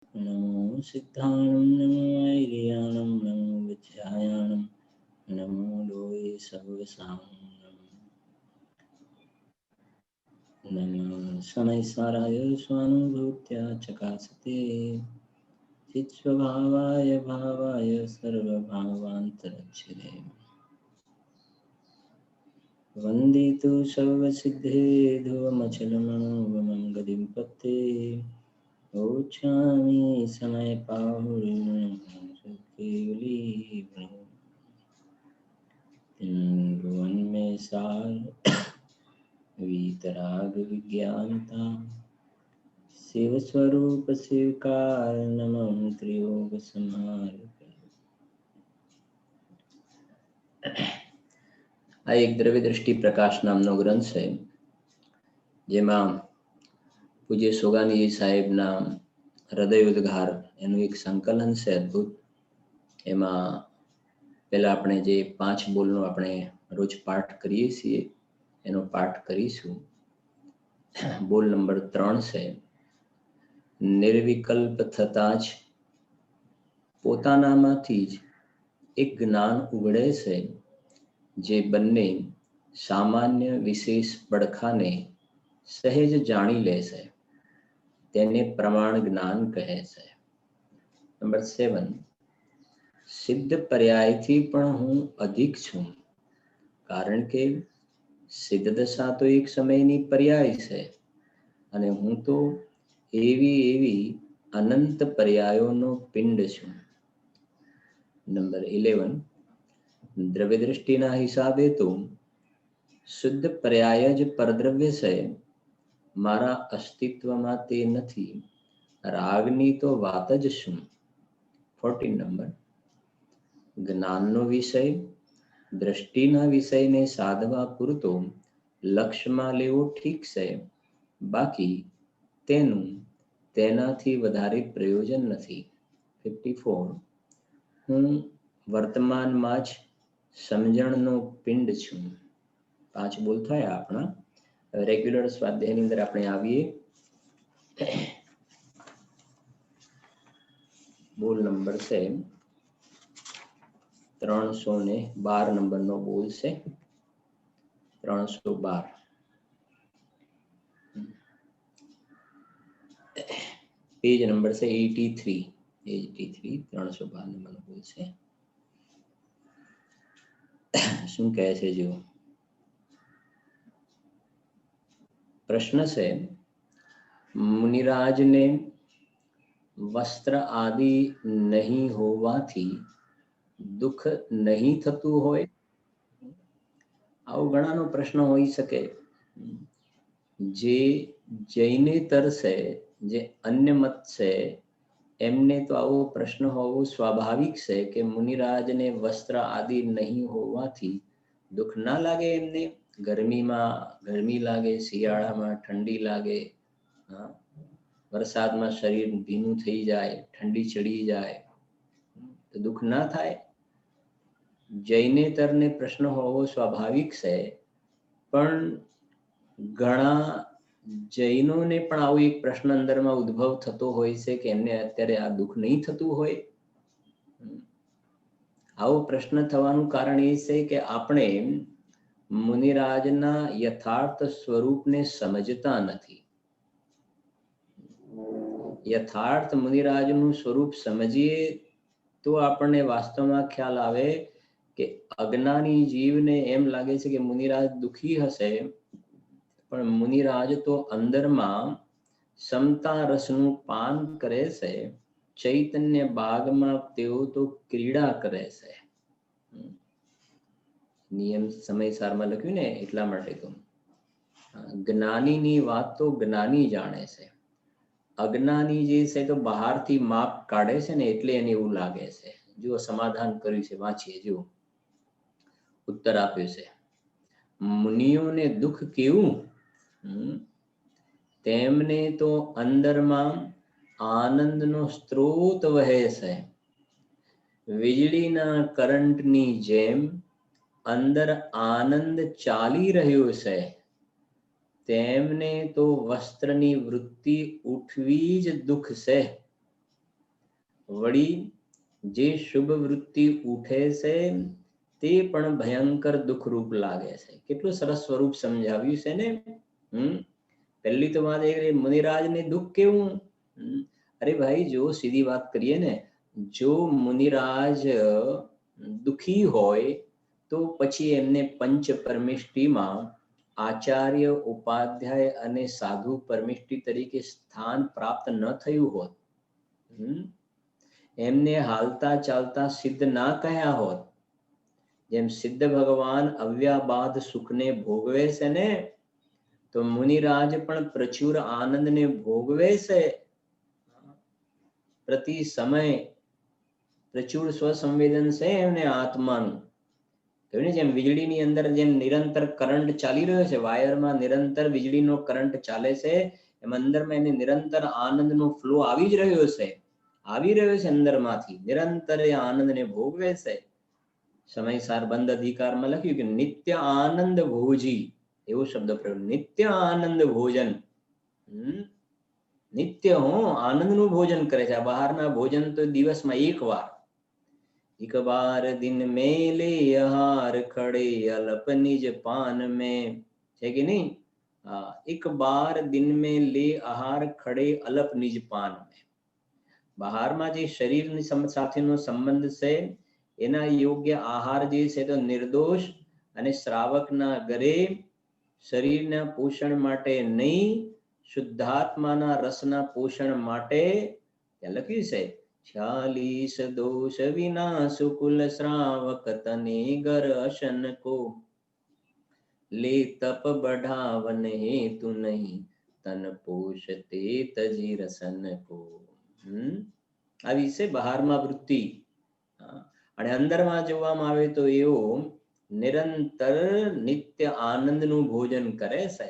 नमो सिद्धाणं नमो ऐर्याणं नमो विद्यायाणं नमो लोये सर्वसाङ्गं नमः शनैश्वराय स्वानुभूत्या चकासते चित्स्वभावाय भावाय सर्वभावान्तरच्छिदे वन्दितु सर्वसिद्धे ध्रुवमचलमणोगमं गतिं पत्ते ओछामि समय पाहुर्केवली भुवन में सार वीतराग विज्ञानता शिव स्वरूप शिवकार नमः त्रियोग संहार। આ એક દ્રવ્ય દ્રષ્ટિ પ્રકાશ નામનો ગ્રંથ છે, જેમાં પૂજ્ય સોગાનીજી સાહેબના હૃદય ઉદ્ગાર એનું એક સંકલન છે અદ્ભુત. એમાં પહેલા આપણે જે 5 બોલનો આપણે રોજ પાઠ કરીએ છીએ એનો પાઠ કરીશું. બોલ નંબર 3 છે. નિર્વિકલ્પ થતા જ પોતાનામાંથી જ એક જ્ઞાન ઉગડે છે, જે બંને સામાન્ય વિશેષ પડખાને સહેજ જાણી લે છે, તેને પ્રમાણ જ્ઞાન કહે છે. નંબર 7. સિદ્ધ પર્યાયથી પણ હું અધિક છું, કારણ કે સિદ્ધ દશા તો એક સમયની પર્યાય છે અને હું તો એવી અનંત પર્યાયોનો પિંડ છું. નંબર 11. દ્રવ્ય દ્રષ્ટિના હિસાબે તો શુદ્ધ પર્યાય જ પરદ્રવ્ય છે, મારા અસ્તિત્વમાં તે નથી, રાગની તો વાત જ શું. 14 નંબર. જ્ઞાનનો વિષય દ્રષ્ટિના વિષયને સાધવા પૂરતો લક્ષ્યમાં લેવો ઠીક છે, બાકી તેનું તેનાથી વધારે પ્રયોજન નથી. 54. હું વર્તમાનમાં જ સમજણનો પિંડ છું. 5 બોલ થયા આપણા. રેગ્યુલર સ્વાધ્યાયની અંદર આપણે આવીએ. બોલ નંબર છે 312 નંબરનો બોલ છે. 312. પેજ નંબર છે 83. 312 નંબરનો બોલ છે. શું કહે છે જો? પ્રશ્ન છે, મુનિરાજને વસ્ત્ર આદિ નહીં હોવાથી દુઃખ નહીં થતું હોય? આવો ઘણાનો પ્રશ્ન હોઈ શકે. જે જૈનેતર છે, જે અન્ય મત છે, એમને તો આવો પ્રશ્ન હોવો સ્વાભાવિક છે કે મુનિરાજને વસ્ત્ર આદિ નહીં હોવાથી દુઃખ ના લાગે એમને. ગરમીમાં ગરમી લાગે, શિયાળામાં ઠંડી લાગે, વરસાદમાં શરીર ભીનું થઈ જાય, ઠંડી ચડી જાય, તો દુઃખ ના થાય? જૈનેતરને પ્રશ્ન હોવો સ્વાભાવિક છે, પણ ઘણા જૈનોને પણ આવો એક પ્રશ્ન અંદરમાં ઉદ્ભવ થતો હોય છે કે એમને અત્યારે આ દુઃખ નહીં થતું હોય. આવો પ્રશ્ન થવાનું કારણ એ છે કે આપણે મુનિરાજના યથાર્થ સ્વરૂપને સમજતા નથી. યથાર્થ મુનિરાજનું સ્વરૂપ સમજીએ તો આપણને વાસ્તવમાં ખ્યાલ આવે કે અજ્ઞાની જીવને એમ લાગે છે કે મુનિરાજ દુઃખી હશે, પણ મુનિરાજ તો અંદરમાં સમતા રસનું પાન કરે છે, ચૈતન્ય બાગમાં તેઓ તો ક્રીડા કરે છે. નિયમ સમયસારમાં લખ્યું ને એટલા માટે તો જ્ઞાનીની વાત તો જ્ઞાની જાણે છે. અજ્ઞાની જે છે તો બહારથી માપ કાઢે છે ને, એટલે એને એવું લાગે છે. જો સમાધાન કર્યું છે, વાંચીએ. જો ઉત્તર આપ્યો છે, મુનિઓને દુઃખ કેવું? તેમને તો અંદરમાં આનંદનો સ્ત્રોત વહે છે. વીજળીના કરંટની જેમ અંદર આનંદ ચાલી રહ્યો છે. તેમને તો વસ્ત્રની વૃત્તિ ઉઠવી જ દુઃખ છે. વળી જે શુભ વૃત્તિ ઉઠે છે તે પણ ભયંકર દુઃખરૂપ લાગે છે. કેટલું સરસ સ્વરૂપ સમજાવ્યું છે ને. પહેલી તો વાત એ મુનિરાજને દુઃખ કેવું. અરે ભાઈ, જો સીધી વાત કરીએ ને, જો મુનિરાજ દુખી હોય તો પછી એમને પંચ પરમિષ્ટિમાં આચાર્ય, ઉપાધ્યાય અને સાધુ પરમિષ્ટિ તરીકે સ્થાન પ્રાપ્ત ન થયું હોત, એમને હાલતા ચાલતા સિદ્ધ ના કહ્યા હોત, જેમ સિદ્ધ ભગવાન અવ્યાબાદ સુખને ભોગવે છે ને, તો મુનિરાજ પણ પ્રચુર આનંદને ભોગવે છે. પ્રતિ સમય પ્રચુર સ્વસંવેદન છે એમને આત્માનું. કહ્યું ને, જેમ વીજળીની અંદર જેમ નિરંતર કરંટ ચાલી રહ્યો છે, વાયરમાં નિરંતર વીજળીનો કરંટ ચાલે છે, એમ અંદરમાં એને નિરંતર આનંદનો ફ્લો આવી જ રહ્યો છે, આવી રહ્યો છે અંદરમાંથી, નિરંતર એ આનંદને ભોગવે છે. સમયસાર બંધ અધિકારમાં લખ્યું કે નિત્ય આનંદ ભોજી, એવો શબ્દ પ્રયોગ, નિત્ય આનંદ ભોજન. નિત્ય આનંદનું ભોજન કરે છે. આ બહારના ભોજન તો દિવસમાં એક વાર, એક બાર દિન મેં લે આહાર ખડે અલપ નિજ પાન में, છે કે નહીં? એક બાર દિન में ले આહાર ખડે અલપ નિજ પાન में. બહારમાં જે શરીરની સાથેનો સંબંધ છે એના યોગ્ય આહાર જે છે તો નિર્દોષ અને શ્રાવકના ઘરે શરીરના પોષણ માટે નહીં, શુદ્ધાત્માના રસના પોષણ માટે. ત્યાં લખ્યું છે 46 દોષ વિના સુકુલ શ્રાવક તને ગર અશન કો લે તપ बढ़ावन हेतु नहीं તન પોષતે તજી રસન કો. આવી છે બહારમાં વૃત્તિ. અને અંદરમાં જોવામાં આવે તો એવો નિરંતર નિત્ય આનંદનું ભોજન કરે છે.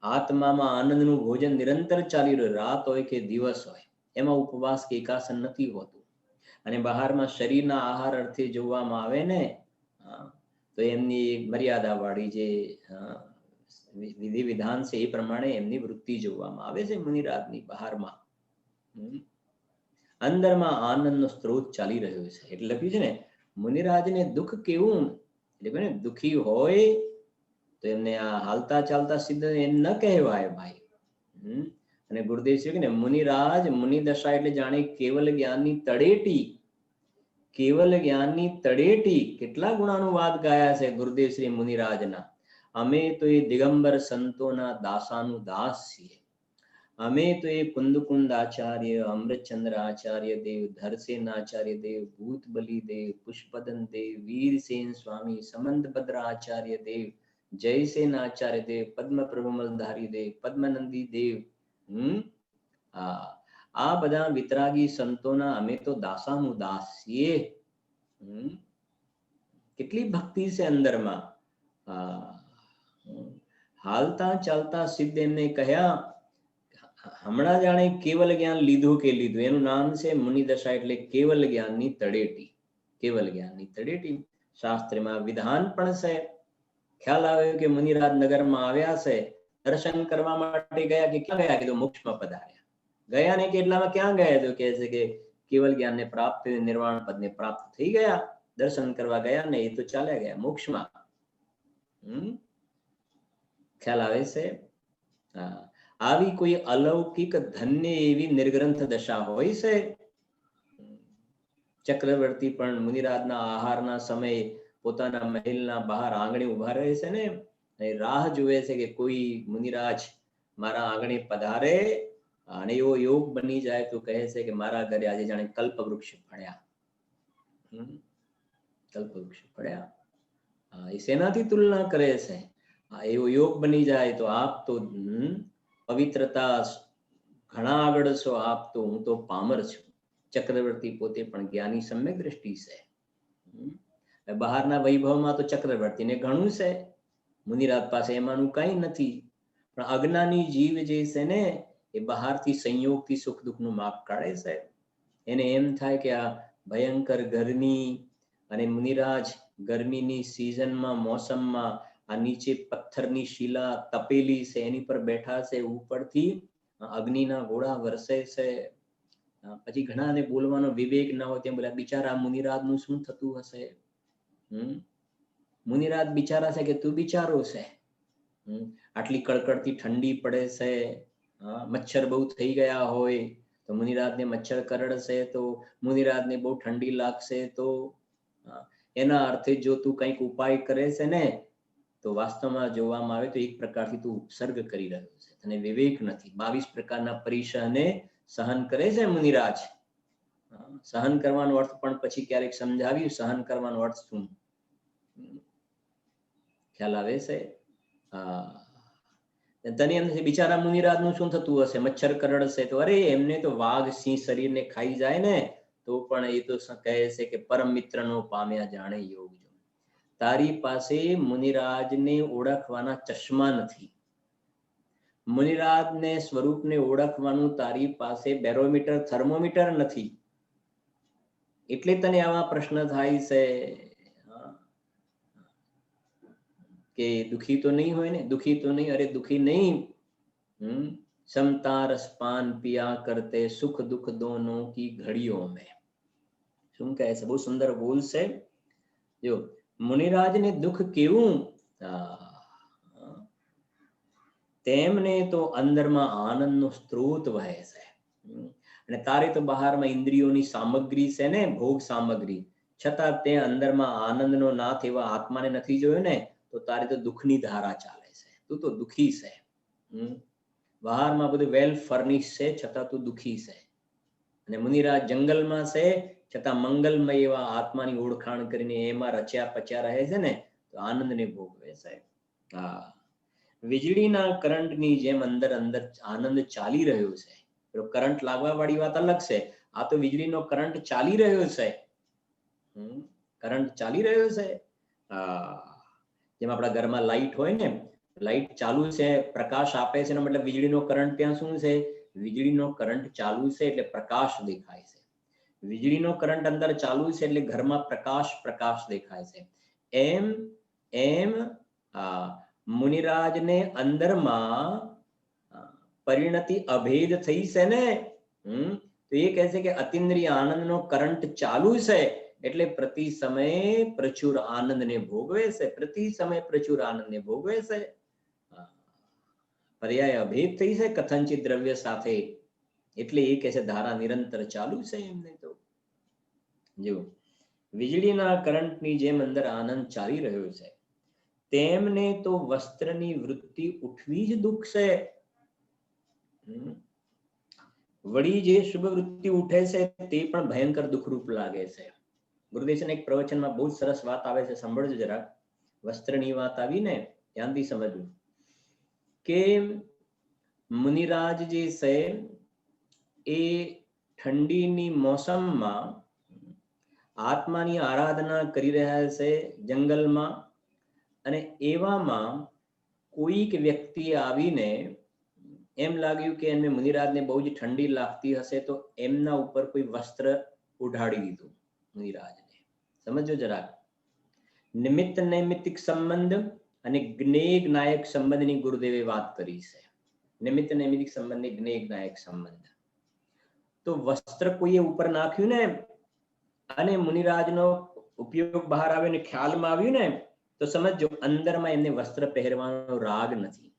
આત્મામાં આનંદનું ભોજન નિરંતર ચાલી રહ્યું, રાત હોય કે દિવસ હોય, એમાં ઉપવાસ કે એકાસન નથી હોતું. અને બહારમાં શરીરના આહાર અર્થે જોવામાં આવે ને, તો એમની મર્યાદા વાળી જે વિધિ વિધાન છે એ પ્રમાણે એમની વૃત્તિ જોવામાં આવે છે મુનિરાજની બહારમાં. અંદરમાં આનંદનો સ્ત્રોત ચાલી રહ્યો છે. એટલે લખ્યું છે ને, મુનિરાજને દુઃખ કેવું, એટલે ને દુઃખી હોય તો એમને આ હાલતા ચાલતા સિદ્ધ એમ ન કહેવાય ભાઈ. અને ગુરુદેવ શ્રી ને મુનિરાજ, મુનિ દશા એટલે જાણે કેવલ જ્ઞાનની તળેટી, કેવલ જ્ઞાનની તળેટી. કેટલા ગુણાનુવાદ ગાયા છે ગુરુદેવ શ્રી મુનિરાજના. અમે તો એ દિગંબર સંતોના દાસાનું દાસ છીએ. અમે તો એ કુંદકુંદ આચાર્ય, અમૃતચંદ્ર આચાર્ય દેવ, ધરસેન આચાર્ય દેવ, ભૂતબલી દેવ, પુષ્પદન દેવ, વીરસેન સ્વામી, સમંતભદ્ર આચાર્ય દેવ, જયસેન આચાર્ય દેવ, પદ્મ પ્રભુમલધારી દેવ, પદ્મનંદી દેવ, આ બધા વિતરાગી સંતોના અમે તો દાસાનું દાસ છીએ. કેટલી ભક્તિ છે અંદરમાં. હાલતા ચાલતા સિદ્ધ એમને કહ્યા, હમણાં જાણે કેવલ જ્ઞાન લીધું કે લીધું. એનું નામ છે મુનિ દશા, એટલે કેવલ જ્ઞાનની તળેટી. કેવલ જ્ઞાનની તળેટી. શાસ્ત્રમાં વિધાન પણ છે. ખ્યાલ આવ્યો કે મુનિરાજ નગરમાં આવ્યા છે, દર્શન કરવા માટે ગયા કે ક્યાં ગયા? કીધું મોક્ષમાં પધાર્યા. ગયા ને કેટલામાં ક્યાં ગયા? તો કહે છે કે કેવલ જ્ઞાનને પ્રાપ્ત, નિર્વાણ પદને પ્રાપ્ત થઈ ગયા. દર્શન કરવા ગયા ને એ તો ચાલ્યા ગયા મોક્ષમાં. ખ્યાલ આવે છે? આવી કોઈ અલૌકિક ધન્ય એવી નિર્ગ્રંથ દશા હોય છે. ચક્રવર્તી પણ મુનિરાજના આહારના સમયે પોતાના મહેલના બહાર આંગણે ઉભા રહે છે ને, રાહ જુએ છે કે કોઈ મુનિરાજ મારા આંગણે પધારે. અને એવો યોગ બની જાય તો કહે છે કે મારા ઘરે આજે જાણે કલ્પવૃક્ષ ફળ્યા. કલ્પવૃક્ષ ફળ્યા. એ શેનાથી તુલના કરે છે? એવો યોગ બની જાય તો આપ તો પવિત્રતા ઘણા આગળ છો, આપ તો, હું તો પામર છું. ચક્રવર્તી પોતે પણ જ્ઞાની સમ્યક દ્રષ્ટિ છે. બહારના વૈભવમાં તો ચક્રવર્તીને ઘણું છે, મુનિરાજ પાસે એમાંનું કઈ નથી. પણ અજ્ઞાની જીવ જે છે ને, એ બહારથી સંયોગથી સુખ દુઃખનું માપ કાઢે છે. એને એમ થાય કે આ ભયંકર ગરમી, અને મુનિરાજ ગરમીની સિઝનમાં, મોસમમાં આ નીચે પથ્થરની શિલા તપેલી છે એની પર બેઠા છે, ઉપરથી અગ્નિના ગોળા વરસે છે. પછી ઘણાને બોલવાનો વિવેક ન હોય તેમ બોલ્યા બિચારા મુનિરાજનું શું થતું હશે. મુનિરાજ બિચારા છે કે તું બિચારો છે. આટલી કડકડતી ઠંડી પડે છે, મચ્છર બહુ થઈ ગયા હોય તો મુનિરાજને મચ્છર કરડશે તો મુનિરાજને બહુ ઠંડી લાગશે તો એના અર્થે જો તું કંઈક ઉપાય કરે છે ને તો વાસ્તવમાં જોવામાં આવે તો એક પ્રકારથી તું ઉપસર્ગ કરી રહ્યો છે, તને વિવેક નથી. 22 પ્રકારના પરિસહને સહન કરે છે મુનિરાજ. સહન કરવાનો અર્થ પણ પછી ક્યારેક સમજાવ્યું, સહન કરવાનો અર્થ શું ખ્યાલ આવે છે. તને એમ બિચારા મુનિરાજનું શું થતું હશે, મચ્છર કરડશે તો અરે એમને તો વાઘ સિંહ શરીરને ખાઈ જાય ને તો પણ એ તો કહે છે કે પરમ મિત્રનો પામ્યા જાણે યોગ. તારી પાસે મુનિરાજને ઓળખવાના ચશ્મા નથી, મુનિરાજને સ્વરૂપને ઓળખવાનું તારી પાસે બેરોમીટર થર્મોમીટર નથી, એટલે તને આવા પ્રશ્ન થાય છે કે દુખી તો નહીં હોય ને, દુખી તો નહીં, અરે દુખી નહીં. समता रस पान पिया करते सुख दुख दोनों की घड़ियों में. શું કહે છે, બહુ સુંદર બોલ છે. જો મુનિરાજને દુઃખ કેવું, તેમને તો અંદરમાં આનંદનો સ્ત્રોત વહે છે. અને તારે તો બહારમાં ઇન્દ્રિયોની સામગ્રી છે ને, ભોગ સામગ્રી, છતાં તે અંદરમાં આનંદનો નાથ એવા આત્માને નથી જોયો ને તો તારે તો દુઃખની ધારા ચાલે છે, તું તો દુઃખી છે. બહારમાં બધું વેલ ફર્નિશ છે છતાં તું દુઃખી છે. અને મુનિરાજ જંગલમાં છે છતાં મંગલમય એવા આત્માની ઓળખાણ કરીને એમાં રચ્યા પચ્યા રહે છે ને તો આનંદને ભોગવે છે. વીજળીના કરંટની જેમ અંદર અંદર આનંદ ચાલી રહ્યો છે. કરંટ લાગવા વાળી વાત અલગ છે, આ તો વીજળીનો કરંટ ચાલી રહ્યો છે. કરંટ ચાલી રહ્યો છે. જેમ આપણા ઘરમાં લાઈટ હોય ને, લાઈટ ચાલુ છે, પ્રકાશ આપે છે, મતલબ વીજળીનો કરંટ ત્યાં શું છે, વીજળીનો કરંટ ચાલુ છે એટલે પ્રકાશ દેખાય છે. વીજળીનો કરંટ અંદર ચાલુ છે એટલે ઘરમાં પ્રકાશ પ્રકાશ દેખાય છે. એમ એમ મુનિરાજને અંદરમાં પરિણતિ અભેદ થઈ છે ને, તો એ કહે છે કે અતિન્દ્રિય આનંદનો કરંટ ચાલુ છે એટલે પ્રતિ સમયે પ્રચુર આનંદને ભોગવે છે, પ્રતિ સમય પ્રચુર આનંદને ભોગવે છે. પર્યાય અભેદ થઈ છે કથનચિત દ્રવ્ય સાથે, એટલે એ કહે છે ધારા નિરંતર ચાલુ છે એમને. તો જો વીજળીના કરંટની જેમ અંદર આનંદ ચાલી રહ્યો છે, તેમને તો વસ્ત્રની વૃત્તિ ઉઠવી જ દુઃખ છે. વળી જે શુભ વૃત્તિ ઉઠે છે તે પણ ભયંકર દુઃખરૂપ લાગે છે. ગુરુદેવના એક પ્રવચનમાં બહુ સરસ વાત આવે છે, સાંભળજો જરાક. વસ્ત્રની વાત આવી ને, ધ્યાનથી સમજવું કે મુનિરાજ જે છે એ ઠંડીની મોસમમાં આત્માની આરાધના કરી રહ્યા છે જંગલમાં, અને એવામાં કોઈક વ્યક્તિ આવીને એમ લાગ્યું કે એમને મુનિરાજને બહુ જ ઠંડી લાગતી હશે તો એમના ઉપર કોઈ વસ્ત્ર ઉઢાડી દીધું મુનિરાજને. સમજો જરાક. નિમિત્ત નૈમિત્તિક સંબંધ અને જ્ઞેય જ્ઞાયક સંબંધની ગુરુદેવે વાત કરી છે. નિમિત્ત નૈમિત્તિક સંબંધ, જ્ઞેય જ્ઞાયક સંબંધ. તો વસ્ત્ર કોઈએ ઉપર નાખ્યું ને અને મુનિરાજનો ઉપયોગ બહાર આવ્યો ને ખ્યાલમાં આવ્યું ને તો સમજો અંદરમાં એમને વસ્ત્ર પહેરવાનો રાગ નથી,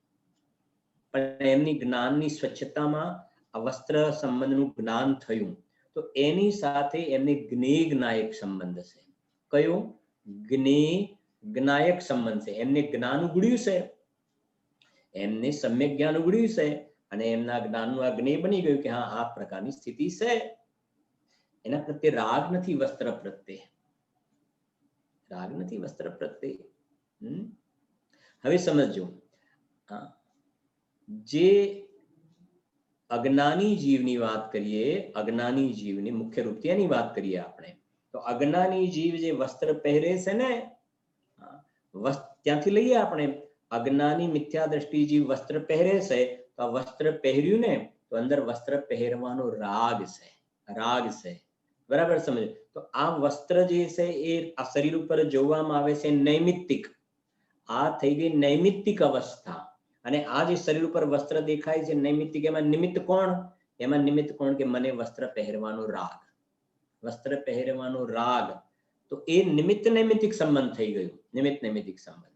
પણ એમની જ્ઞાનની સ્વચ્છતામાં આ વસ્ત્ર સંબંધનું જ્ઞાન થયું તો એની સાથે એમને જ્ઞેય જ્ઞાયક સંબંધ છે. કયો? જ્ઞેય જ્ઞાયક સંબંધ છે. એમને જ્ઞાન ઉગડ્યું છે, એમને સમ્યક જ્ઞાન ઉગડ્યું છે અને એમના જ્ઞાનનું આ જ્ઞેય બની ગયું કે હા આ પ્રકારની સ્થિતિ છે. એના પ્રત્યે રાગ નથી, વસ્ત્ર પ્રત્યે રાગ નથી, વસ્ત્ર પ્રત્યે. હવે સમજો, જે અજ્ઞાની જીવની વાત કરીએ, અજ્ઞાની જીવની મુખ્ય રૂપથી એની વાત કરીએ આપણે, તો અજ્ઞાની જીવ જે વસ્ત્ર પહેરે છે ને, ત્યાંથી લઈએ આપણે. અજ્ઞાની મિથ્યા દ્રષ્ટિ જીવ વસ્ત્ર પહેરે છે તો આ વસ્ત્ર પહેર્યું ને તો અંદર વસ્ત્ર પહેરવાનો રાગ છે, રાગ છે. બરાબર સમજો. તો આ વસ્ત્ર જે છે એ આ શરીર ઉપર જોવામાં આવે છે નૈમિત્તિક. આ થઈ ગઈ નૈમિત્તિક અવસ્થા. અને આ જે શરીર ઉપર વસ્ત્ર દેખાય છે નૈમિત્તિક, એમાં નિમિત્ત કોણ? એમાં નિમિત્ત કોણ? કે મને વસ્ત્ર પહેરવાનો રાગ. વસ્ત્ર પહેરવાનો રાગ, તો એ નિમિત્ત નૈમિત્તિક સંબંધ થઈ ગયું, નિમિત્ત નૈમિત્તિક સંબંધ.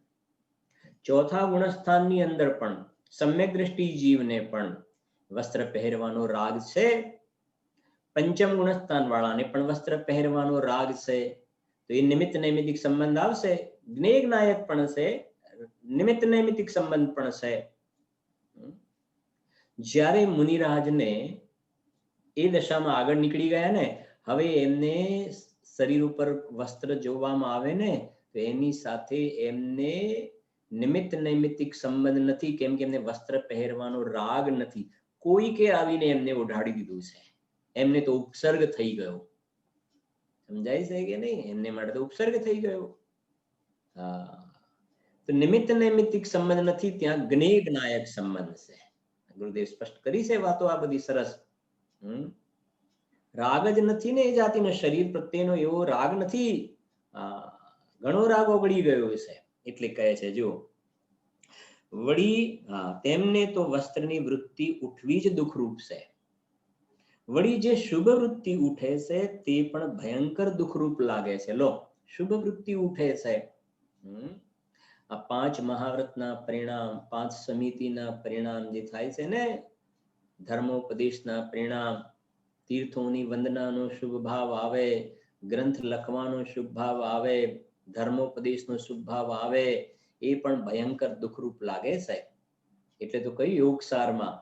ચોથા ગુણસ્થાનની અંદર પણ સમ્યક દ્રષ્ટિ જીવને પણ વસ્ત્ર પહેરવાનો રાગ છે. પંચમ ગુણસ્થાન વાળાને પણ વસ્ત્ર પહેરવાનો રાગ છે. તો એ નિમિત્ત નૈમિત્તિક સંબંધ આવશે. જ્ઞેય નાયક પણ છે, નિમિત્ત નૈમિત્તિક સંબંધ પણ છે. જ્યારે મુનિરાજને એ દશામાં આગળ નીકળી ગયા ને, હવે એમને શરીર ઉપર વસ્ત્ર જોવામાં આવે ને, તો એની સાથે એમને નિમિત્ત નૈમિત્તિક સંબંધ નથી, કેમ કે એમને વસ્ત્ર પહેરવાનો રાગ નથી. કોઈકે આવીને એમને ઓઢાડી દીધું છે, એમને તો ઉપસર્ગ થઈ ગયો. સમજાય છે કે નહીં? એમને માટે તો ઉપસર્ગ થઈ ગયો. હા, તો નિમિત્ત નૈમિત્તિક સંબંધ નથી, ત્યાં જ્ઞેય નાયક સંબંધ છે. ગુરુદેવ સ્પષ્ટ કરી છે વાતો આ બધી સરસ. રાગ જ નથી ને એ જાતિનો, શરીર પ્રત્યેનો એવો રાગ નથી. ઘણો રાગ ઓગળી ગયો છે, એટલે કહે છે જો વળી તેમને તો વસ્ત્રની વૃત્તિ ઉઠવી જ દુઃખરૂપ છે. વળી જે શુભ વૃત્તિ ઉઠે છે તે પણ ભયંકર દુઃખરૂપ લાગે છે. લો, શુભ વૃત્તિ ઉઠે છે. આ 5 મહાવ્રતના પરિણામ, 5 સમિતિના પરિણામ જે થાય છે ને, ધર્મોપદેશના પરિણામ, તીર્થોની વંદનાનો શુભ ભાવ આવે, ગ્રંથ લખવાનો શુભ ભાવ આવે, ધર્મોપદેશનો શુભ ભાવ આવે, એ પણ ભયંકર દુઃખરૂપ લાગે છે. એટલે તો કઈ યોગસારમાં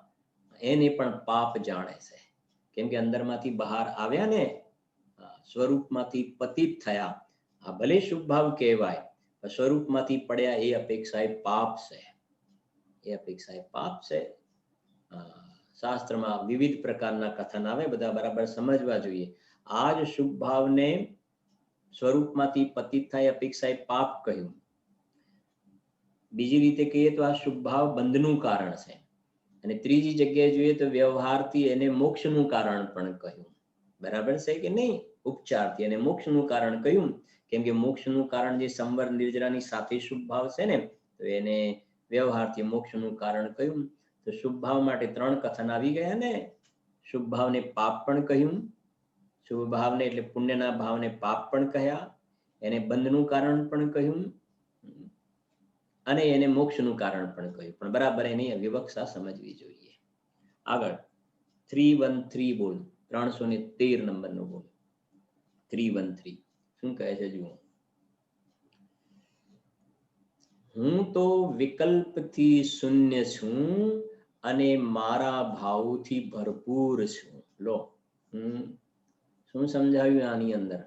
એને પણ પાપ જાણે છે, કેમ કે અંદરમાંથી બહાર આવ્યા ને, સ્વરૂપમાંથી પતિત થયા. આ ભલે શુભ ભાવ કહેવાય, સ્વરૂપમાંથી પડ્યા એ અપેક્ષાએ પાપ છે. એ અપેક્ષાએ પાપ છે. શાસ્ત્રમાં વિવિધ પ્રકારના કથન આવે, બધા બરાબર સમજવા જોઈએ. આ જ શુભ ભાવને સ્વરૂપમાંથી પતિત થાય અપેક્ષાએ પાપ કહ્યું. બીજી રીતે કહીએ તો આ શુભ ભાવ બંધનું કારણ છે. અને ત્રીજી જગ્યાએ જોઈએ તો વ્યવહારથી એને મોક્ષનું કારણ પણ કહ્યું. બરાબર છે કે નહીં? ઉપચારથી એને મોક્ષનું કારણ કહ્યું, કેમ કે મોક્ષનું કારણ જે સંવર નિર્જરાની સાથે શુભ ભાવ છે ને, તો એને વ્યવહારથી મોક્ષનું કારણ કહ્યું. તો શુભ ભાવ માટે 3 કથન આવી ગયા ને. શુભ ભાવને પાપ પણ કહ્યું, શુભ ભાવને એટલે પુણ્યના ભાવને પાપ પણ કહ્યા, એને બંધનું કારણ પણ કહ્યું, અને એને મોક્ષનું કારણ પણ કહ્યું. પણ બરાબર એની વિવક્ષા સમજવી જોઈએ. આગળ 313 બોલ, 313 નંબરનો બોલ. 313 શું કહે છે જુઓ. હું તો વિકલ્પથી શૂન્ય છું અને મારા ભાવથી ભરપૂર છું. લો, શું સમજાવ્યું આની અંદર?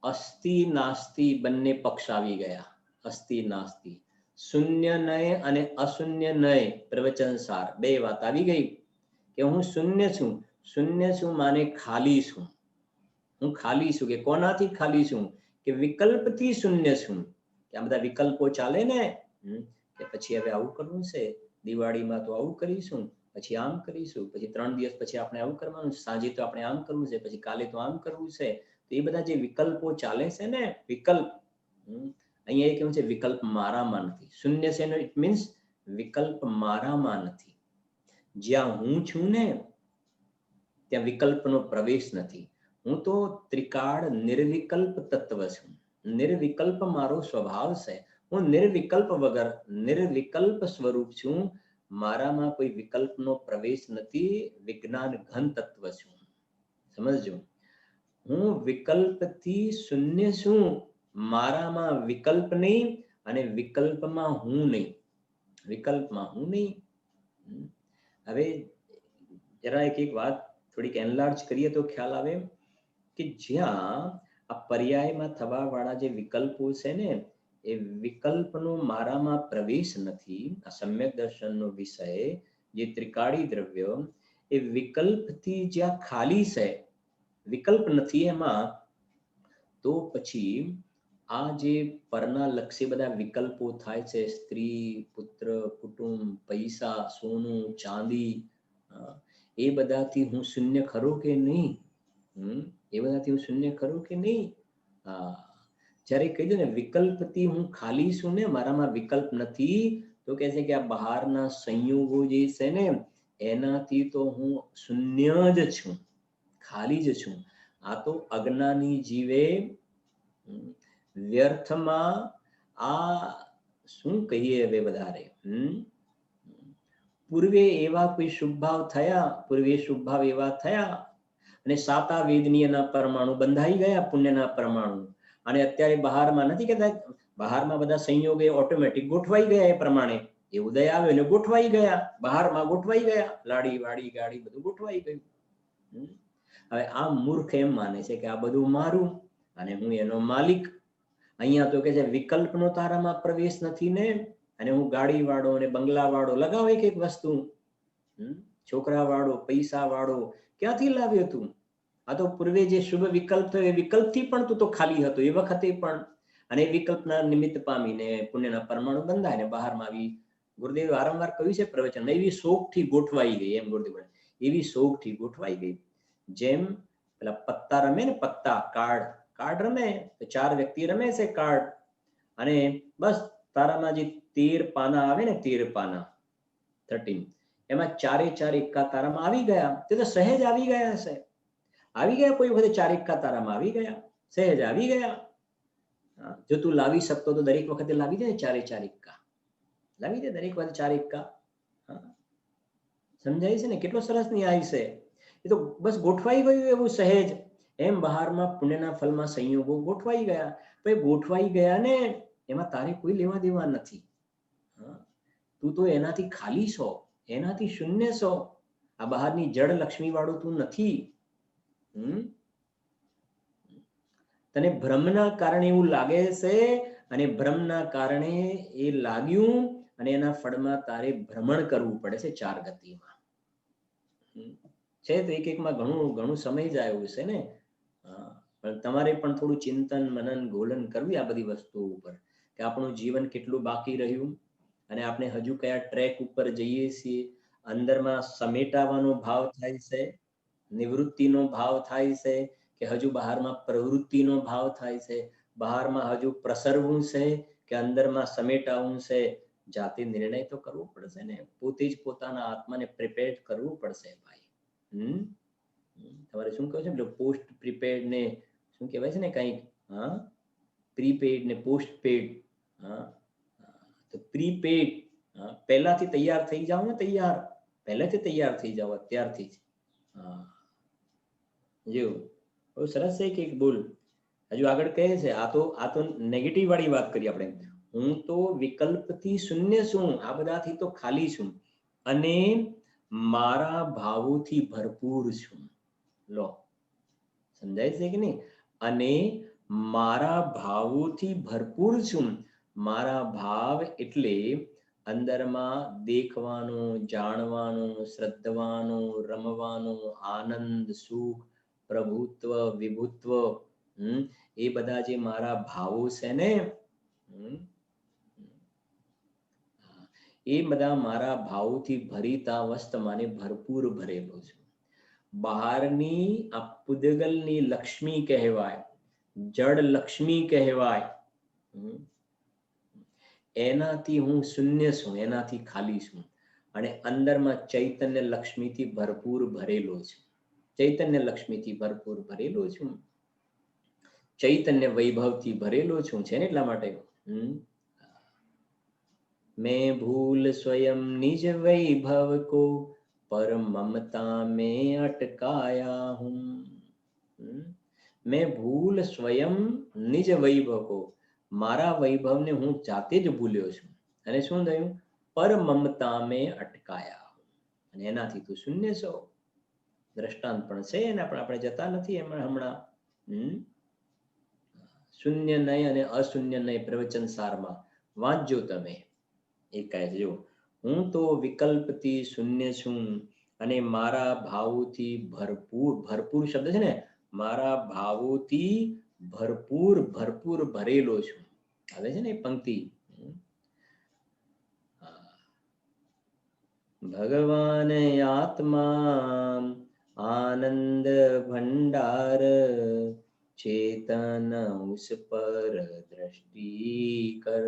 અસ્થિ નાસ્તિ બંને પક્ષ આવી ગયા. અસ્થિ નાસ્તિ, શૂન્ય નય અને અશૂન્ય નય પ્રવચન સાર, બે વાત આવી ગઈ. કે હું શૂન્ય છું. શૂન્ય છું માને ખાલી છું. હું ખાલી છું. કે કોનાથી ખાલી છું? કે વિકલ્પથી શૂન્ય છું. કે આ બધા વિકલ્પો ચાલે ને, કે પછી હવે આવું કરવું છે, દિવાળીમાં તો આવું કરીશું, પછી આમ કરીશું, પછી 3 દિવસ પછી આપણે આવું કરવાનું છે, સાંજે તો આપણે આમ કરવું છે, પછી કાલે તો આમ કરવું છે. તો એ બધા જે વિકલ્પો ચાલે છે ને, વિકલ્પ, અહીંયા એ કેવું છે? વિકલ્પ મારામાં નથી. શૂન્ય છે એનો ઇટ મીન્સ વિકલ્પ મારામાં નથી. જ્યાં હું છું ને, ત્યાં વિકલ્પનો પ્રવેશ નથી. હું તો ત્રિકાળ નિર્વિકલ્પ તત્વ છું. નિર્વિકલ્પ મારો સ્વભાવ છે. હું નિર્વિકલ્પ વગર નિર્વિકલ્પ સ્વરૂપ છું. મારામાં કોઈ વિકલ્પનો પ્રવેશ નથી. વિજ્ઞાન ઘન તત્વ છું. સમજજો, હું વિકલ્પથી શૂન્ય છું. મારામાં વિકલ્પ નહીં અને વિકલ્પમાં હું નહીં. વિકલ્પમાં હું નહીં. હવે જરા એક વાત થોડીક એનલાર્જ કરીએ તો ખ્યાલ આવે કે જ્યાં આ પર્યાયમાં થવા વાળા જે વિકલ્પો છે ને, એ વિકલ્પનો મારામાં પ્રવેશ નથી. આ સમ્યક દર્શનનો વિષય જે ત્રિકાળી દ્રવ્ય, એ વિકલ્પથી જ્યાં ખાલી છે, વિકલ્પ નથી એમાં, તો પછી આ જે પરના લક્ષી બધા વિકલ્પો થાય છે, સ્ત્રી, પુત્ર, કુટુંબ, પૈસા, સોનું, ચાંદી, એ બધાથી હું શૂન્ય ખરો કે નહીં? એ બધાથી હું શૂન્ય ખરો કે નહીં? જ્યારે કહી દઉં ને વિકલ્પથી હું ખાલી છું ને, મારામાં વિકલ્પ નથી, તો કહે છે કે આ બહારના સંયોગો જે છે ને, એનાથી તો હું શૂન્ય જ છું, ખાલી જ છું. આ તો અજ્ઞાની જીવે વ્યર્થમાં આ શું કહીએ હવે વધારે. પૂર્વે એવા કોઈ શુભ ભાવ થયા, પૂર્વે શુભ ભાવ એવા થયા અને સાતા વેદનીયના પરમાણુ બંધાઈ ગયા, પુણ્યના પરમાણુ. અને અત્યારે બહારમાં નથી કહેતા, બહારમાં બધા સંયોગે ઓટોમેટિક ગોઠવાઈ ગયા એ પ્રમાણે. એ ઉદય આવ્યો એટલે ગોઠવાઈ ગયા, બહારમાં ગોઠવાઈ ગયા, લાડી વાડી ગાડી બધું ગોઠવાઈ ગયું. હવે આ મૂર્ખ એમ માને છે કે આ બધું મારું અને હું એનો માલિક. અહીંયા તો કે છે વિકલ્પનો તારામાં પ્રવેશ નથી ને, અને હું ગાડી વાળો અને બંગલા વાળો લગાવે એક એક વસ્તુ, છોકરા વાળો, પૈસા વાળો, ક્યાંથી લાવ્યો તું? આ તો પૂર્વે જે શુભ વિકલ્પ થયો એ વિકલ્પથી પણ તું તો ખાલી હતો એ વખતે પણ. અને વિકલ્પના નિમિત્ત પામીને પુણ્યના પરમાણુ બંધાય ને બહારમાં આવી. ગુરુદેવ વારંવાર કહ્યું છે પ્રવચન, એવી શોકથી ગોઠવાઈ ગઈ, એમ ગુરુદેવ એવી શોકથી ગોઠવાઈ ગઈ. જેમ પેલા પત્તા રમે ને, પત્તા કાર્ડ રમે તો 4 વ્યક્તિ રમે છે કાર્ડ, અને બસ તારામાં જે 13 પાના આવે ને, 13 પાના 13, એમાં 4 એકા તારામાં આવી ગયા. તે તો સહેજ આવી ગયા હશે, આવી ગયા કોઈ વખતે 4 એકા તારામાં આવી ગયા, સહેજ આવી ગયા. જો તું લાવી શકતો તો દરેક વખતે લાવી દે 4 એકા, લાવી દે દરેક વખતે 4 એકા. સમજાય છે ને કેટલો સરસ ન્યાય છે. એ તો બસ ગોઠવાઈ ગયું એવું સહેજ. એમ બહારમાં પુણ્યના ફલમાં સંયોગો ગોઠવાઈ ગયા. ભાઈ ગોઠવાઈ ગયા ને, એમાં તારે કોઈ લેવા દેવા નથી. તું તો એનાથી ખાલી છો, એનાથી શૂન્ય છો. આ બહારની જડ લક્ષ્મી વાળું તું નથી. તને ભ્રમના કારણે એવું લાગે છે, અને ભ્રમના કારણે એ લાગ્યું, અને એના ફળમાં તારે ભ્રમણ કરવું પડે છે 4 ગતિમાં. છે તો એક એકમાં ઘણું સમય જાય એવું છે ને. પણ તમારે પણ થોડું ચિંતન મનન ગોલન કરવી આ બધી વસ્તુઓ ઉપર, કે આપણું જીવન કેટલું બાકી રહ્યું, અને આપણે હજુ કયા ટ્રેક ઉપર જઈએ છીએ. અંદરમાં સમેટાવાનો ભાવ થાય છે, નિવૃત્તિનો ભાવ થાય છે, કે હજુ બહારમાં પ્રવૃત્તિનો ભાવ થાય છે. બહારમાં હજુ પ્રસરવું છે કે અંદરમાં સમેટાવું છે. જાતે નિર્ણય તો કરવો પડશે ને, પોતે જ પોતાના આત્માને પ્રિપેર્ડ કરવું પડશે ભાઈ. તમારે શું કહે છે પેલું પોસ્ટ પ્રીપેડ ને શું કહેવાય છે ને કંઈક, પ્રીપેડ ને પોસ્ટ પેડ. તો પ્રીપેડ પહેલાથી તૈયાર થઈ જાઓ ને, પહેલેથી તૈયાર થઈ જાઓ અત્યારથી જ. જો બહુ સરસ છે કે બોલ. હજુ આગળ કહે છે, આ તો નેગેટિવ વાળી વાત કરી આપણે. હું તો વિકલ્પથી શૂન્ય છું, આ બધાથી તો ખાલી છું, અને મારા ભાવોથી ભરપૂર છું. લો સમજાય છે કે નહીં? અને મારા ભાવોથી ભરપૂર છું. મારા ભાવ એટલે અંદરમાં દેખવાનો, જાણવાનો, શ્રદ્ધવાનો, રમવાનો, આનંદ, સુખ, પ્રભુત્વ, વિભુત્વ, એ બધા જે મારા ભાવો છે ને, એ બધા મારા ભાવોથી ભરિતાવસ્થાને ભરપૂર ભરેલો છે. બહારની આ પુદગલની લક્ષ્મી કહેવાય, જડ લક્ષ્મી કહેવાય, એનાથી હું શૂન્ય છું, એનાથી ખાલી છું. અને અંદરમાં ચૈતન્ય લક્ષ્મીથી ભરપૂર ભરેલો છું. ચૈતન્ય લક્ષ્મીથી ભરપૂર ભરેલો છું, ચૈતન્ય વૈભવથી ભરેલો છું. છે ને એટલા માટે मैं भूल स्वयं निज वैभव को पर ममता में अटकाया हूं. मैं भूल स्वयं निज वैभव को, મારા વૈભવને હું જાતે જ ભૂલ્યો છું. અને શું થયું? પર મમતા મેં અટકાયા, અને એનાથી તું શૂન્ય છો. દ્રષ્ટાંત પણ છે એને આપણે જતા નથી એમાં હમણાં. શૂન્ય નહીં અને અશૂન્ય નહીં પ્રવચન સારમાં વાંચજો તમે. એ કહે છે જો, હું તો વિકલ્પથી શૂન્ય છું, અને મારા ભાવોથી ભરપૂર શબ્દ છે ને, મારા ભાવોથી ભરપૂર ભરેલો છું. આવે છે ને એ પંક્તિ. ભગવાન આત્મા આનંદ ભંડાર, ચેતન ઉસ પર દ્રષ્ટિ કર.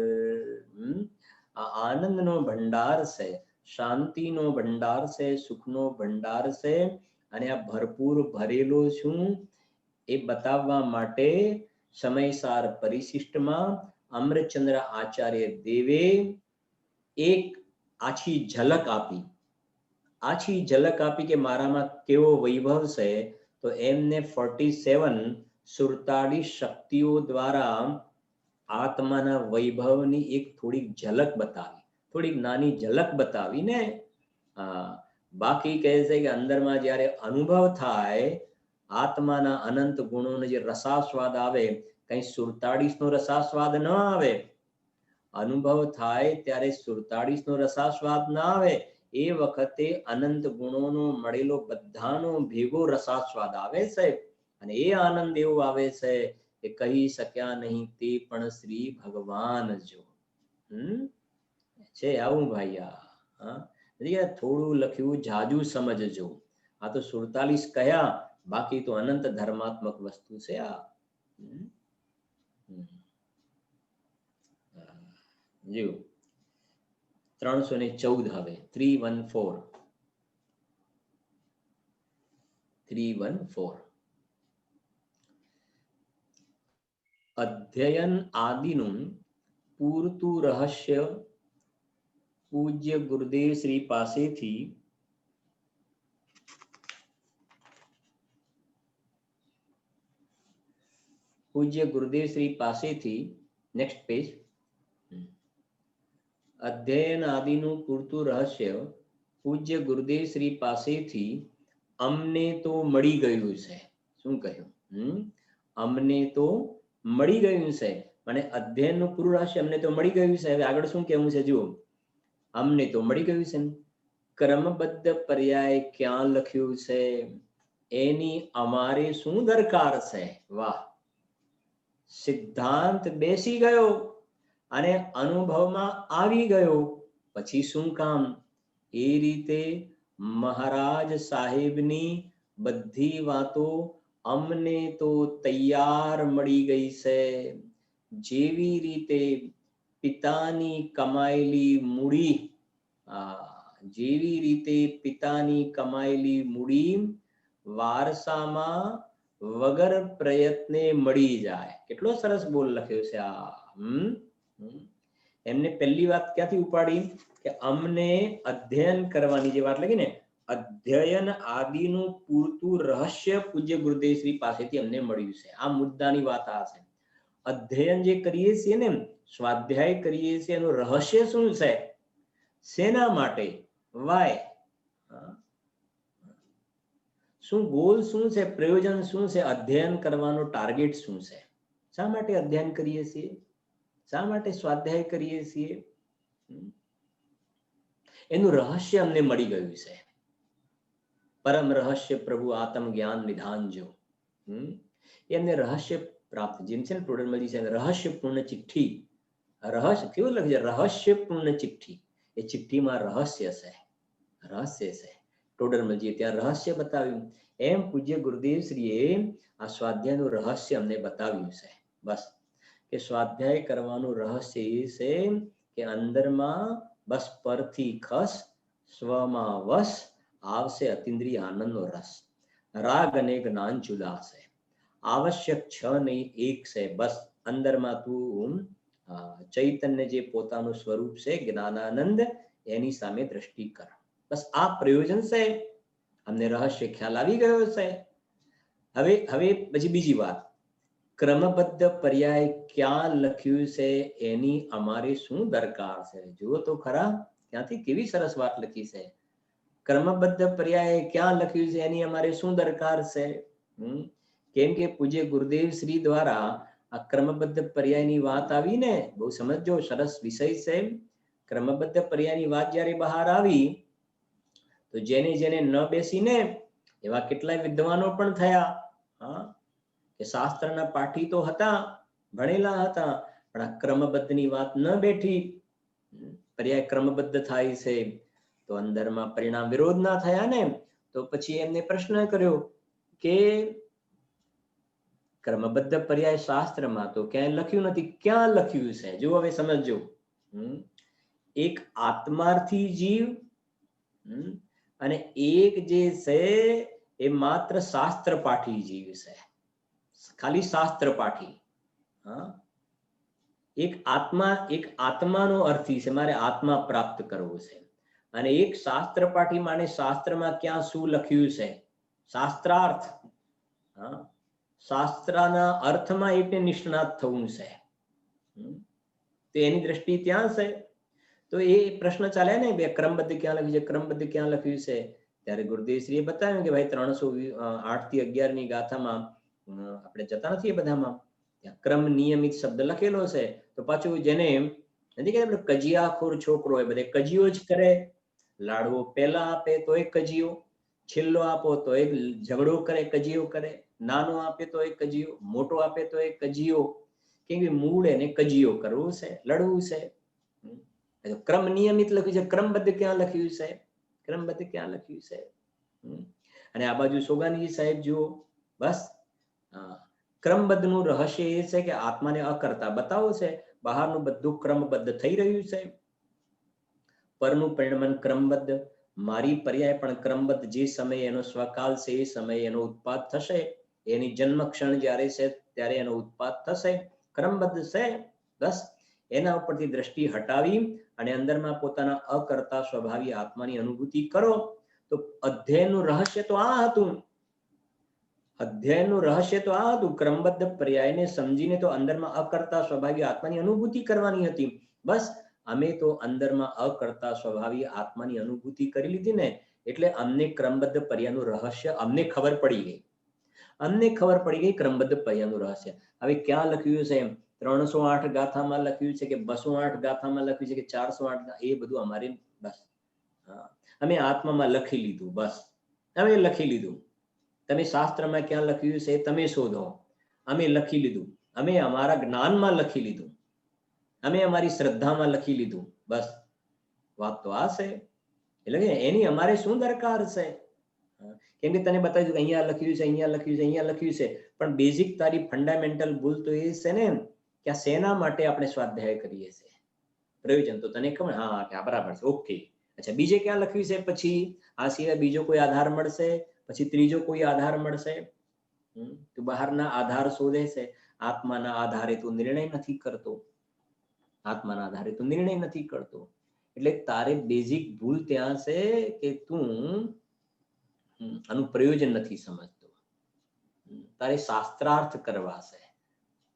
આ આનંદનો ભંડાર છે. શાંતિનો ભંડાર છે, સુખનો ભંડાર છે, અને આ ભરપૂર ભરેલો છું એ બતાવવા માટે સમયસાર પરિશિષ્ટમાં અમરચંદ્ર આચાર્ય દેવે એક આછી ઝલક આપી કે મારામાં કેવો વૈભવ છે. તો એમને 47 47 શક્તિઓ દ્વારા આત્માના વૈભવની એક થોડીક ઝલક બતાવી, થોડીક નાની ઝલક બતાવીને બાકી કહે છે કે અંદરમાં જ્યારે અનુભવ થાય આત્માના અનંત ગુણોનો જે રસાસ્વાદ આવે, કઈ 47 નો રસાસ્વાદ ન આવે. અનુભવ થાય ત્યારે 47 નો રસાસ્વાદ ના આવે, એ વખતે અનંત ગુણોનો મળેલો બધાનો ભેગો રસાસ્વાદ આવે છે. અને એ આનંદ એવો આવે છે કે કહી શક્યા નહીં તે પણ શ્રી ભગવાન જો. છે આવું ભાઈ. થોડું લખ્યું જાજુ સમજજો. આ તો 47 કયા, બાકી તો અનંત ધર્માત્મક વસ્તુ છે આ. જીવ 314 હવે 314 અધ્યયન આદિનું પૂરતું રહસ્ય પૂજ્ય ગુરુદેવ શ્રી પાસેથી નેક્સ્ટ પેજ. અધ્યયન આદિનું પૂરતું રહસ્ય પૂજ્ય ગુરુદેવ શ્રી પાસેથી અમને તો મળી ગયું છે. શું કહ્યું? અમને તો મળી ગયું છે. અને અધ્યયનનું પૂરું રહસ્ય અમને તો મળી ગયું છે. હવે આગળ શું કહેવું છે જુઓ. અમને તો મળી ગયું છે. ક્રમબદ્ધ પર્યાય ક્યાં લખ્યું છે? એની અમારે શું દરકાર છે? વાહ, સિદ્ધાંત બેસી ગયો અને અનુભવમાં આવી ગયો, પછી શું કામ? એ રીતે મહારાજ સાહેબની બધી વાતો અમને તો તૈયાર મળી ગઈ છે. જેવી રીતે પિતાની કમાયેલી મૂડી વારસામાં વગર પ્રયત્ને મળી જાય. કેટલો સરસ બોલ લખ્યો છે આ. એમને પહેલી વાત ક્યાંથી ઉપાડી કે અમને અધ્યયન કરવાની જે વાત લખી ને, અધ્યયન આદિનું પૂરતું રહસ્ય પૂજ્ય ગુરુદેવ શ્રી પાસેથી અમને મળ્યું છે. આ મુદ્દાની વાત આ છે. અધ્યયન જે કરીએ છીએ ને, સ્વાધ્યાય કરીએ છીએ, એનું રહસ્ય શું છે? શેના માટે? વાય શું ગોલ શું છે? પ્રયોજન શું છે? અધ્યયન કરવાનો ટાર્ગેટ શું છે? શા માટે અધ્યયન કરીએ છીએ? શા માટે સ્વાધ્યાય કરીએ છીએ? એનું રહસ્ય અમને મળી ગયું છે. પરમ રહસ્ય પ્રભુ આત્મ જ્ઞાન નિધાન જો. એમને રહસ્ય પ્રાપ્ત, જેમ છે ને ટોડરમલજી છે રહસ્યપૂર્ણ ચિઠ્ઠી. રહસ્ય કેવું લખે છે? રહસ્યપૂર્ણ ચિઠ્ઠી. એ ચિઠ્ઠીમાં રહસ્ય છે. ટોડરમલજીએ ત્યાં રહસ્ય બતાવ્યું. એમ પૂજ્ય ગુરુદેવ શ્રીએ આ સ્વાધ્યાયનું રહસ્ય અમને બતાવ્યું છે. બસ કે સ્વાધ્યાય કરવાનું રહસ્ય એ છે કે અંદરમાં બસ પરથી ખસ, સ્વમાં વસ, આવશે અતિન્દ્રિય આનંદનો રસ. રાગ અને જ્ઞાન જુદા છે, આવશ્યક 6 નહીં 1 છે. બસ અંદરમાં તું ચૈતન્ય જે પોતાનું સ્વરૂપ છે જ્ઞાનાનંદ, એની સામે દ્રષ્ટિ કર. બસ આ પ્રયોજન છે. અમને રહસ્ય ખ્યાલ આવી ગયો છે. હવે પછી બીજી વાત, ક્રમબદ્ધ પર્યાય ક્યાં લખ્યું છે? એની અમારે શું દરકાર છે? જુઓ તો ખરા, ત્યાંથી કેવી સરસ વાત લખી છે. ક્રમબદ્ધ પર્યાય ક્યાં લખ્યું છે? એની અમારે શું દરકાર છે? કેમ કે પૂજ્ય ગુરુદેવ શ્રી દ્વારા આ ક્રમબદ્ધ પર્યાયની વાત આવી ને, બહુ સમજજો, સરસ વિષય છે. ક્રમબદ્ધ પર્યાયની વાત જ્યારે બહાર આવી તો જેને ન બેસીને એવા કેટલાય વિદ્વાનો પણ થયા. કે શાસ્ત્રના પાઠી તો હતા, ભણેલા હતા, પણ આ ક્રમબદ્ધની વાત ન બેઠી. પર્યાય ક્રમબદ્ધ થાય છે તો અંદરમાં પરિણામ વિરોધ ના થયા ને, તો પછી એમને પ્રશ્ન કર્યો કે ક્રમબદ્ધ પર્યાય શાસ્ત્રમાં તો ક્યાંય લખ્યું નથી. ક્યાં લખ્યું છે? જો હવે સમજો. એક આત્માર્થી જીવ અને એક જે છે એ માત્ર શાસ્ત્ર પાઠી જીવ છે, ખાલી શાસ્ત્ર પાઠી. હા, એક આત્માનો અર્થી છે, મારે આત્મા પ્રાપ્ત કરવો છે. અને એક શાસ્ત્ર પાઠી માને શાસ્ત્રમાં ક્યાં શું લખ્યું છે, શાસ્ત્રાર્થ, હા, શાસ્ત્રના અર્થમાં એટલે નિષ્ણાત થવું છે. તો એની દ્રષ્ટિ ત્યાં છે. તો એ પ્રશ્ન ચાલે ને, બે ક્રમબદ્ધ ક્યાં લખ્યું છે, ક્રમબદ્ધ ક્યાં લખ્યું છે. ત્યારે ગુરુદેવશ્રીએ બતાવ્યું કે ભાઈ 308 થી 11 ની ગાથામાં આપણે જતા નથી એ બધામાં, ત્યાં ક્રમ નિયમિત શબ્દ લખેલો છે. તો પાછું જેને નથી કે આપણે કજિયાખોર છોકરો હોય, બધે કજિયો જ કરે, લાડવો પહેલા આપે તો એક કજિયો, છેલ્લો આપો તો એક ઝઘડો કરે, કજિયો કરે, નાનો આપે તો એક કજિયો, મોટો આપે તો એક કજિયો, કેમ કે મૂળ એને કજિયો કરવું છે, લડવું છે. ક્રમ નિયમિત લખ્યું છે, ક્રમબદ્ધ ક્યાં લખ્યું છે, ક્રમબદ્ધ ક્યાં લખ્યું છે. અને આ બાજુ સોગાનજી સાહેબ જુઓ, બસ ક્રમબદ્ધ નું રહસ્ય એ છે કે આત્માને અકર્તા બતાવો છે. બહારનું બધું ક્રમબદ્ધ થઈ રહ્યું છે, પરનું પરિણમન ક્રમબદ્ધ, મારી પર્યાય પણ ક્રમબદ્ધ. જે સમયે એનો સ્વકાલ છે એ સમયે એનો ઉત્પાદ થશે, એની જન્મ ક્ષણ જ્યારે છે ત્યારે એનો ઉત્પાદ થશે, ક્રમબદ્ધ છે. બસ એના ઉપરથી દ્રષ્ટિ હટાવી અને અંદરમાં પોતાના અકર્તા સ્વભાવી આત્માની અનુભૂતિ કરો. તો અધ્યયનનું રહસ્ય તો આ હતું, અધ્યયનનું રહસ્ય તો આ હતું, ક્રમબદ્ધ પર્યાયને સમજીને તો અંદરમાં અકર્તા સ્વભાવી આત્માની અનુભૂતિ કરવાની હતી. બસ અમે તો અંદરમાં અકર્તા સ્વભાવી આત્માની અનુભૂતિ કરી લીધી ને, એટલે અમને ક્રમબદ્ધ પર્યાયનું રહસ્ય અમને ખબર પડી ગઈ, અમને ખબર પડી ગઈ ક્રમબદ્ધ પર્યાયનું રહસ્ય. હવે ક્યાં લખ્યું છે, 308 ગાથામાં લખ્યું છે કે 208 ગાથામાં લખ્યું છે કે 408, એ બધું અમારે બસ અમે આત્મામાં લખી લીધું, બસ અમે લખી લીધું. તમે શાસ્ત્રમાં ક્યાં લખ્યું છે તમે શોધો, અમે લખી લીધું, અમે અમારા જ્ઞાનમાં લખી લીધું, અમે અમારી શ્રદ્ધામાં લખી લીધું. બસ વાત તો આ છે. એટલે કે એની અમારે શું દરકાર છે, કેમ કે તને બતાવ્યું કે અહીંયા લખ્યું છે, અહીંયા લખ્યું છે, અહીંયા લખ્યું છે, પણ બેઝિક તારી ફંડામેન્ટલ ભૂલ તો એ છે ને કે આ શેના માટે આપણે સ્વાધ્યાય કરીએ છીએ, પ્રયોજન તો તને ખબર. હા કે આ બરાબર છે, ઓકે. અચ્છા, બીજે ક્યાં લખ્યું છે, પછી આ સિવાય બીજો કોઈ આધાર મળશે, પછી ત્રીજો કોઈ આધાર મળશે. તો બહારના આધાર શોધે છે, આત્માના આધારે તું નિર્ણય નથી કરતો, આત્માના આધારે તું નિર્ણય નથી કરતો. એટલે તારે બેઝિક ભૂલ ત્યાં છે કે તું આનું પ્રયોજન નથી સમજતો. તારે શાસ્ત્રાર્થ કરવા છે,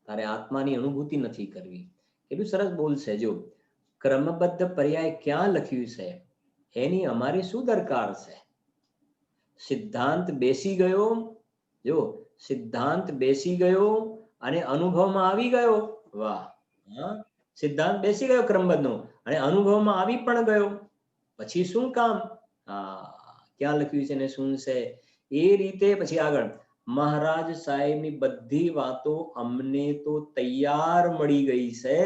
તારે આત્માની અનુભૂતિ નથી કરવી. કેટલું સરસ બોલ છે, જો ક્રમબદ્ધ પર્યાય ક્યાં લખ્યું છે એની અમારે શું દરકાર છે. સિદ્ધાંત બેસી ગયો, જો સિદ્ધાંત બેસી ગયો અને અનુભવમાં આવી ગયો, વાહ, સિદ્ધાંત બેસી ગયો ક્રમબદ્ધનો અને અનુભવમાં આવી પણ ગયો, પછી શું કામ. ક્યાં લખ્યું છે ને શું છે એ રીતે. પછી આગળ મહારાજ સાહેબની બધી વાતો અમને તો તૈયાર મળી ગઈ છે,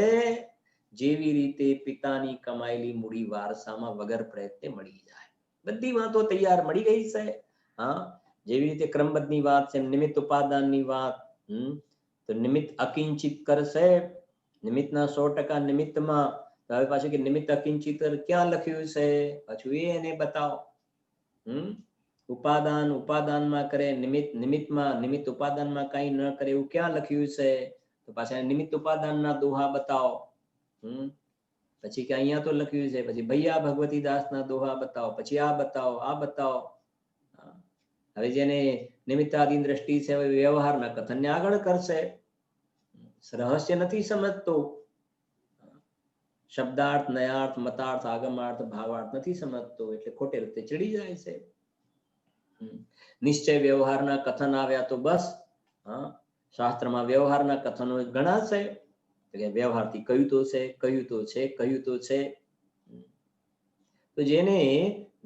જેવી રીતે પિતાની કમાયેલી મૂડી વારસામાં વગર પ્રયત્ને મળી જાય. બધી વાતો તૈયાર મળી ગઈ છે. જેવી રીતે ક્રમબદ્ધની વાત છે, નિમિત્ત ઉપાદાનની વાત, તો નિમિત્ત અકિંચિત કરશે, નિમિત્તના 100% નિમિત્તમાં. હવે પાછું કે નિમિત્ત અકિંચિત ક્યાં લખ્યું છે, પાછું એને બતાવો. ઉપાદાનમાં કરે, નિમિત્તમાં, નિમિત્ત ઉપાદાનમાં કઈ ન કરે એવું ક્યાં લખ્યું છે, તો પાછા નિમિત્ત ઉપાદાનના દોહા બતાવો. પછી કે અહીંયા તો લખ્યું છે, પછી ભૈયા ભગવતી દાસના દોહા બતાવો, પછી આ બતાવો, આ બતાવો. હવે જેને નિમિત્તાધીન દ્રષ્ટિ છે, વ્યવહારના કથનને આગળ કરશે, રહસ્ય નથી સમજતો, શબ્દાર્થ, નયાર્થ, મતાર્થ, આગમાર્થ, ભાવાર્થ નથી સમજતો, એટલે ખોટે રસ્તે ચડી જાય છે. નિશ્ચય વ્યવહારના કથન આવ્યા તો બસ, શાસ્ત્રમાં વ્યવહારના કથનો ઘણા છે, વ્યવહારથી કહ્યું તો છે, કહ્યું તો છે, કહ્યું તો છે. તો જેને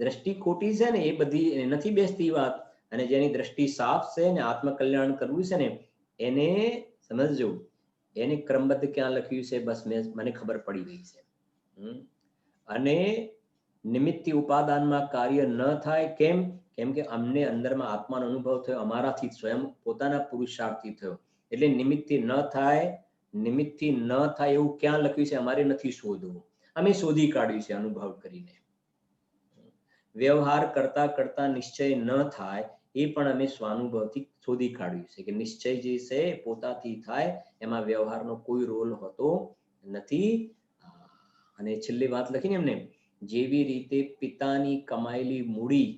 દ્રષ્ટિ ખોટી છે ને એ બધી નથી બેસતી વાત, અને જેની દ્રષ્ટિ સાફ છે ને આત્મકલ્યાણ કરવું છે ને એને સમજજો, એને ક્રમબદ્ધ ક્યાં લખ્યું છે બસ મને ખબર પડી ગઈ છે. અને નિમિત્તી ઉપાદાનમાં કાર્ય ન થાય, કેમ? કેમ કે અમને અંદરમાં આત્માનો અનુભવ થયો, અમારાથી સ્વયં પોતાના પુરુષાર્થથી થયો, એટલે નિમિત્તથી ન થાય, નિમિત્તથી ન થાય એવું ક્યાં લખ્યું છે અમારે નથી શોધવું, અમે શોધી કાઢ્યું છે અનુભવ કરીને. વ્યવહાર કરતા કરતા નિશ્ચય ન થાય એ પણ અમે સ્વાનુભવથી શોધી કાઢ્યું છે કે નિશ્ચય જે છે પોતાથી થાય, એમાં વ્યવહારનો કોઈ રોલ હોતો નથી. અને છેલ્લી વાત લખીને એમને, જેવી રીતે પિતાની કમાયેલી મૂડી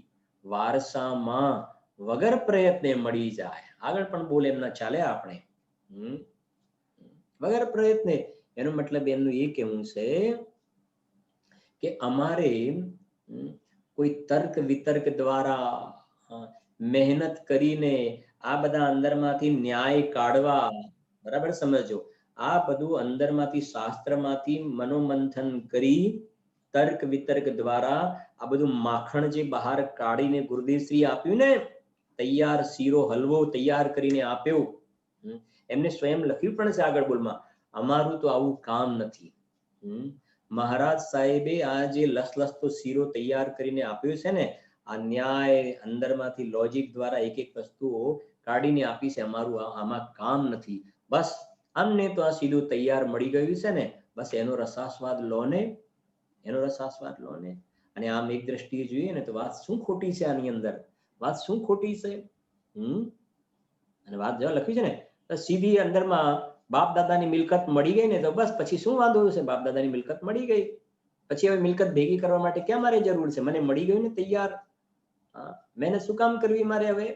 વારસામાં વગર પ્રયત્ને મળી જાય. આગળ પણ બોલે એમના ચાલે આપણે વગર પ્રયત્ને, એનો મતલબ એમનું એ કેવું છે કે અમારે કોઈ તર્ક વિતર્ક દ્વારા મહેનત કરીને આ બધા અંદરમાંથી ન્યાય કાઢવા, બરાબર સમજો, આ બધું અંદરમાંથી શાસ્ત્રમાંથી મનોમંથન કરી તર્ક વિતર્ક દ્વારા આ બધું માખણ જે બહાર કાઢીને ગુરુદેવશ્રી આપ્યું ને, તૈયાર શીરો હલવો તૈયાર કરીને આપ્યો, એમને સ્વયં લખ્યું પણ છે આગળ બોલમાં, અમારું તો આવું કામ નથી. મહારાજ સાહેબે આ જે લસલસતો શીરો તૈયાર કરીને આપ્યો છે ને, આ ન્યાય અંદરમાંથી લોજિક દ્વારા એક એક વસ્તુઓ કાઢીને આપી છે, અમારું આમાં કામ નથી. બસ અમને તો આ સીધું તૈયાર મળી ગયું છે ને, બસ એનો રસાસ્વાદ લો ને, એનો રસાસ્વાદ લો ને. અને આમ એક દ્રષ્ટિએ જોઈએ ને તો વાત શું ખોટી છે આની અંદર, વાત શું ખોટી છે? અને વાત જેવા લખી છે ને, તો સીધી અંદરમાં બાપ દાદાની મિલકત મળી ગઈ ને તો બસ પછી શું વાંધો છે? બાપ દાદાની મિલકત મળી ગઈ, પછી હવે મિલકત ભેગી કરવા માટે ક્યાં મારે જરૂર છે? મને મળી ગયું ને તૈયાર, મહેનત શું કામ કરવી મારે? હવે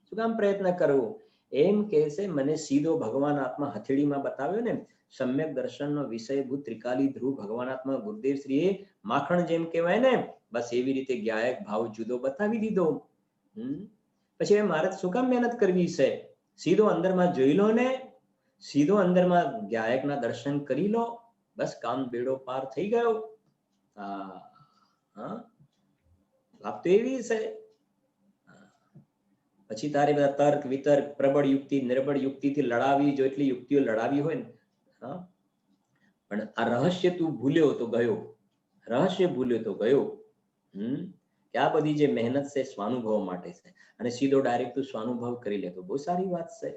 શું કામ પ્રયત્ન કરવો? એમ કે છે મને સીધો ભગવાન આત્મા હથેળીમાં બતાવ્યો ને, સમ્યક દર્શનનો વિષયભૂત ત્રિકાલી ધ્રુવ ભગવાન આત્મા ગુરુદેવ શ્રીએ માખણ જેમ કહેવાય ને, બસ એવી રીતે જ્ઞાયક ભાવ જુદો બતાવી દીધો. પછી હવે મારે શું કામ મહેનત કરવી છે? સીધો અંદરમાં જોઈ લો ને, સીધો અંદરમાં જ્ઞાયકના દર્શન કરી લો, બસ કામ બેડો પાર થઈ ગયો. વાત તો એવી છે. પછી તારે બધા તર્ક વિતર્ક પ્રબળ યુક્તિ નિર્બળ યુક્તિથી લડાવી, જો એટલી યુક્તિઓ લડાવી હોય ને, પણ આ રહસ્ય તું ભૂલ્યો તો ગયો, રહસ્ય ભૂલ્યો તો ગયો. કે આ બધી જે મહેનત છે સ્વાનુભવ માટે છે, અને સીધો ડાયરેક્ટ તું સ્વાનુભવ કરી લે તો બહુ સારી વાત છે.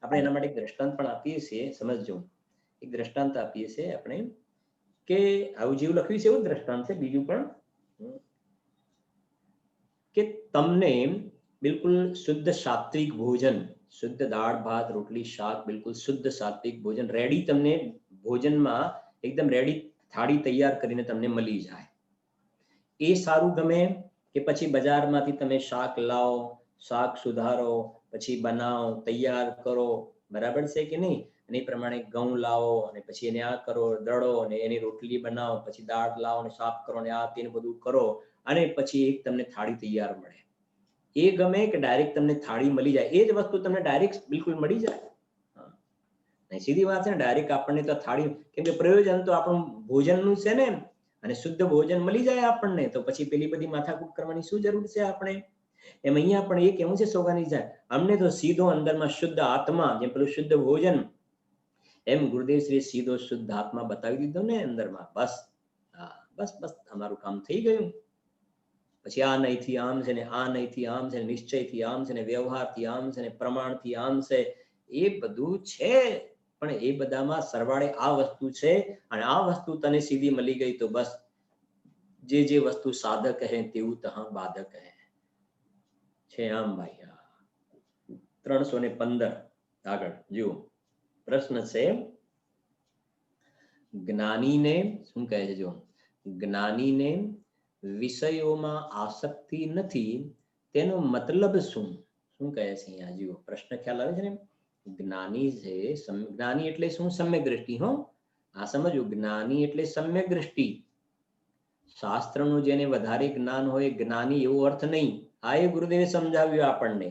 આપણે એના માટે એક દ્રષ્ટાંત પણ આપીએ છીએ, સમજજો. એક દ્રષ્ટાંત આપીએ છીએ આપણે કે આવું જેવું લખ્યું છે એવું દ્રષ્ટાંત છે બીજું પણ, કે તમને બિલકુલ શુદ્ધ સાત્વિક ભોજન, શુદ્ધ દાળ ભાત રોટલી શાક, બિલકુલ શુદ્ધ સાત્વિક ભોજન રેડી, તમને ભોજનમાં એકદમ રેડી થાળી તૈયાર કરીને તમને મળી જાય. એ સારું ગમે કે પછી બજારમાંથી તમે શાક લાવો, શાક સુધારો, પછી બનાવો, તૈયાર કરો, બરાબર છે કે નહીં? અને એ પ્રમાણે ઘઉં લાવો અને પછી એને આ કરો, દળો અને એની રોટલી બનાવો, પછી દાળ લાવો અને સાફ કરો અને આ તેને બધું કરો, અને પછી એક તમને થાળી તૈયાર મળે. એ ગમે કે ડાયરેક્ટ તમને થાળી મળી જાય? એ જ વસ્તુ તમને ડાયરેક્ટ બિલકુલ મળી જાય. સીધી વાત છે ને, ડાયરેક્ટ આપણને તો થાળી, કેમ કે પ્રયોજન તો આપણું ભોજનનું છે ને, અને શુદ્ધ ભોજન મળી જાય આપણને, તો પછી પેલી બધી માથાકૂટ કરવાની શું જરૂર છે આપણે? એમ અહીંયા પણ એ કેવું છે સોગાની જાય, અમને તો સીધો અંદરમાં શુદ્ધ આત્મા, જેમ પેલું શુદ્ધ ભોજન, એમ ગુરુદેવ શ્રી સીધો શુદ્ધ આત્મા બતાવી દીધો ને અંદરમાં. બસ બસ બસ અમારું કામ થઈ ગયું. પછી આ નહીંથી આમ છે ને, આ નહીંથી આમ છે, નિશ્ચયથી આમ છે ને, વ્યવહારથી આમ છે ને, પ્રમાણથી આમ છે, એ બધું છે. પણ એ બધામાં સરવાળે આ વસ્તુ છે, અને આ વસ્તુ તને સીધી મળી ગઈ તો બસ જે જે વસ્તુ સાધક હે તેવું તહા બાધક હે છે. આમ ભાઈ 315 આગળ જુઓ, પ્રશ્ન છે, જ્ઞાનીને શું કહે છે? જો જ્ઞાનીને વિષયોમાં આસક્તિ નથી તેનો મતલબ શું? શું કહે છે અહીંયા? જુઓ પ્રશ્ન ખ્યાલ આવે છે ને? જ્ઞાની છે, જ્ઞાની એટલે શું? સમ્યક દ્રષ્ટિ. હો, આ સમજો, જ્ઞાની એટલે સમ્યક દ્રષ્ટિ. શાસ્ત્રનું જેને વધારે જ્ઞાન હોય જ્ઞાની, એવો અર્થ નહીં. આ એ ગુરુદેવે સમજાવ્યું આપણને.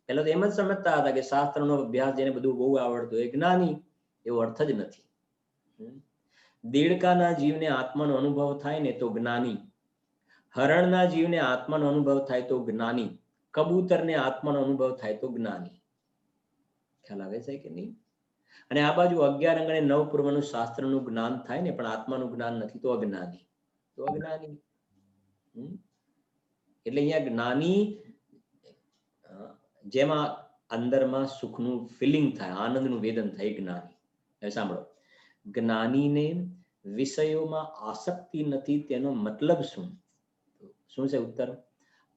પેલા તો એમ જ સમજતા હતા કે શાસ્ત્રનો અભ્યાસ જેને બધું બહુ આવડતું હોય જ્ઞાની, એવો અર્થ જ નથી. દેડકાના જીવને આત્માનો અનુભવ થાય ને તો જ્ઞાની, હરણના જીવને આત્માનો અનુભવ થાય તો જ્ઞાની, કબૂતરને આત્માનો અનુભવ થાય તો જ્ઞાની. ખ્યાલ આવે છે કે નહીં? અને આ બાજુ 11 અંગ અને 9 પૂર્વનું શાસ્ત્રનું જ્ઞાન થાય ને પણ આત્માનું જ્ઞાન નથી તો અજ્ઞાની, તો અજ્ઞાની. એટલે અહીંયા જ્ઞાની જેમાં અંદરમાં સુખનું ફિલિંગ થાય, આનંદનું વેદન થાય, જ્ઞાની. હવે સાંભળો, જ્ઞાનીને વિષયોમાં આસક્તિ નથી તેનો મતલબ શું? શું છે ઉત્તર?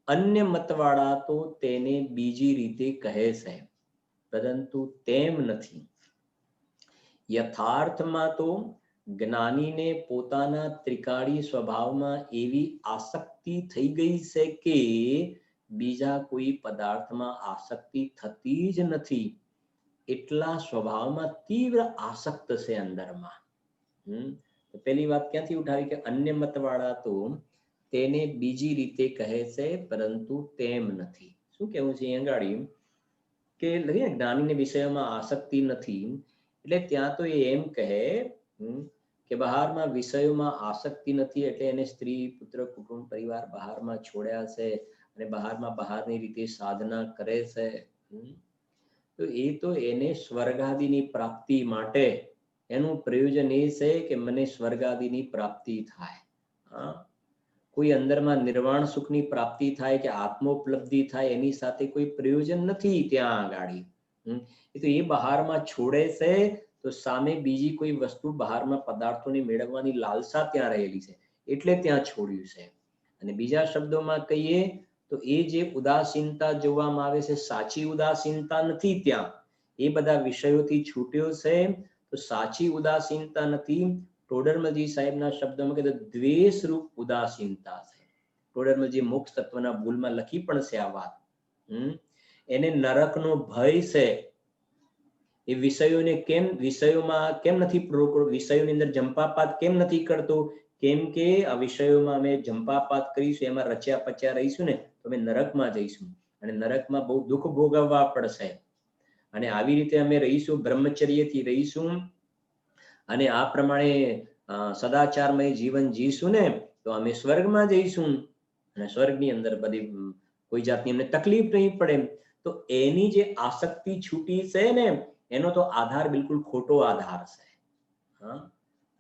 અન્ય મતવાળા તો તેને બીજી રીતે કહે છે, પરંતુ તેમ નથી. યથાર્થમાં તો જ્ઞાનીને પોતાના ત્રિકાળી સ્વભાવમાં એવી આસક્તિ થઈ ગઈ છે કે બીજા કોઈ પદાર્થમાં આસક્તિ થતી જ નથી. એટલા સ્વભાવમાં તીવ્ર આસક્ત છે અંદરમાં. તો પહેલી વાત ક્યાંથી ઉઠાવી કે અન્ય મતવાળા તો તેને બીજી રીતે કહે છે, પરંતુ તેમ નથી. શું કહેવું છે અહીં આગળ કે જ્ઞાનીને વિષયોમાં આસક્તિ નથી, એટલે ત્યાં તો એમ કહે કે બહારમાં વિષયોમાં આસક્તિ નથી, એટલે એને સ્ત્રી, પુત્ર, કુટુંબ, પરિવાર બહારમાં છોડ્યા છે અને બહારની રીતે સાધના કરે છે. તો એ તો એને સ્વર્ગાદિની પ્રાપ્તિ માટે એનું પ્રયોજન એ છે કે મને સ્વર્ગાદિની પ્રાપ્તિ થાય. કોઈ અંદરમાં નિર્વાણ સુખની પ્રાપ્તિ થાય કે આત્મોપલબ્ધિ થાય એની સાથે કોઈ પ્રયોજન નથી ત્યાં આગળ. એ તો એ બહારમાં છોડે છે, તો સામે બીજી કોઈ વસ્તુ બહારમાં પદાર્થોને મેળવવાની લાલસા ત્યાં રહેલી છે, એટલે ત્યાં છોડ્યું છે. અને બીજા શબ્દોમાં કહીએ તો એ જે ઉદાસીનતા જોવામાં આવે છે, સાચી ઉદાસીનતા નથી ત્યાં. એ બધા વિષયોથી છૂટ્યો છે, તો સાચી ઉદાસીનતા નથી. ટોડરમલજી સાહેબના શબ્દોમાં કહે તો દ્વેષ રૂપ ઉદાસીનતા છે. ટોડરમલજી મોક્ષ તત્વના ભૂલમાં લખી પણ છે આ વાત. એને નરકનો ભય છે. એ વિષયોમાં કેમ નથી વિષયોની અંદર જંપાપાત કેમ નથી કરતો? કેમ કે આ વિષયોમાં અમે જંપાપાત કરીશું, એમાં રચ્યા પચ્યા રહીશું ને તો અમે નરકમાં જઈશું, અને નરકમાં બહુ દુઃખ ભોગવવા પડશે. અને આવી રીતે અમે રહીશું, બ્રહ્મચર્યથી રહીશું અને આ પ્રમાણે સદાચારમય જીવન જીવશું ને તો અમે સ્વર્ગમાં જઈશું, અને સ્વર્ગની અંદર બધી કોઈ જાતની અમને તકલીફ નહીં પડે. તો એની જે આસક્તિ છૂટી છે ને, એનો તો આધાર બિલકુલ ખોટો આધાર છે.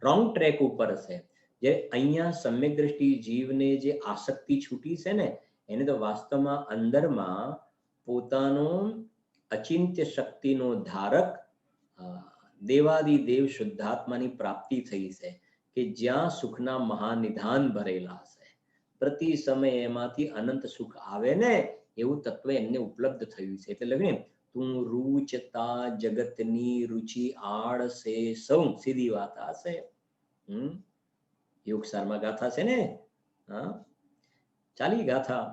રોંગ ટ્રેક ઉપર છે. જે અહીંયા સમ્યક દ્રષ્ટિ જીવને જે આસક્તિ છૂટી છે ને, એને તો વાસ્તવમાં અંદરમાં પોતાનો અચિંત્ય શક્તિનો ધારક દેવાદિ દેવ શુદ્ધાત્માની પ્રાપ્તિ થઈ છે, કે જ્યાં સુખના મહાનિધાન ભરેલા છે. પ્રતિ સમય એમાંથી અનંત સુખ આવે ને એવું તત્વ એમને ઉપલબ્ધ થયું છે. એટલે લગે તું રૂચતા જગતની રુચિ આડ છે સૌ, સીધી વાત આ છે. યોગસારમાં ગાથા છે ને, ચાલી ગાથા.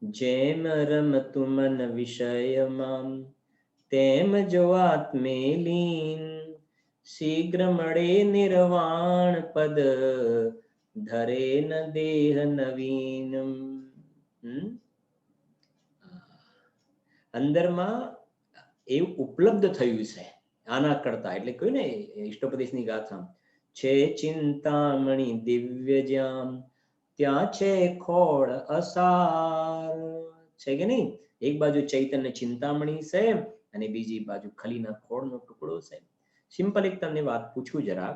જેમ રમતું મન વિષયમાં તેમ જો આત્મે લીન, શીઘ્ર મળે નિર્વાણ પદ ધરે ન દેહ નવીન. અંદરમાં એવું ઉપલબ્ધ થયું છે આના કરતા. એટલે કહ્યું ને ઇષ્ટોપદેશની ગાથા છે, ચિંતામણી દિવ્ય જ્યાં ત્યાં છે ખોળ અસાર. છે કે નહીં? એક બાજુ ચૈતન્ય ચિંતામણી છે અને બીજી બાજુ ખલીના ખોળનો ટુકડો છે. સિમ્પલ એક તમને વાત પૂછું જરા.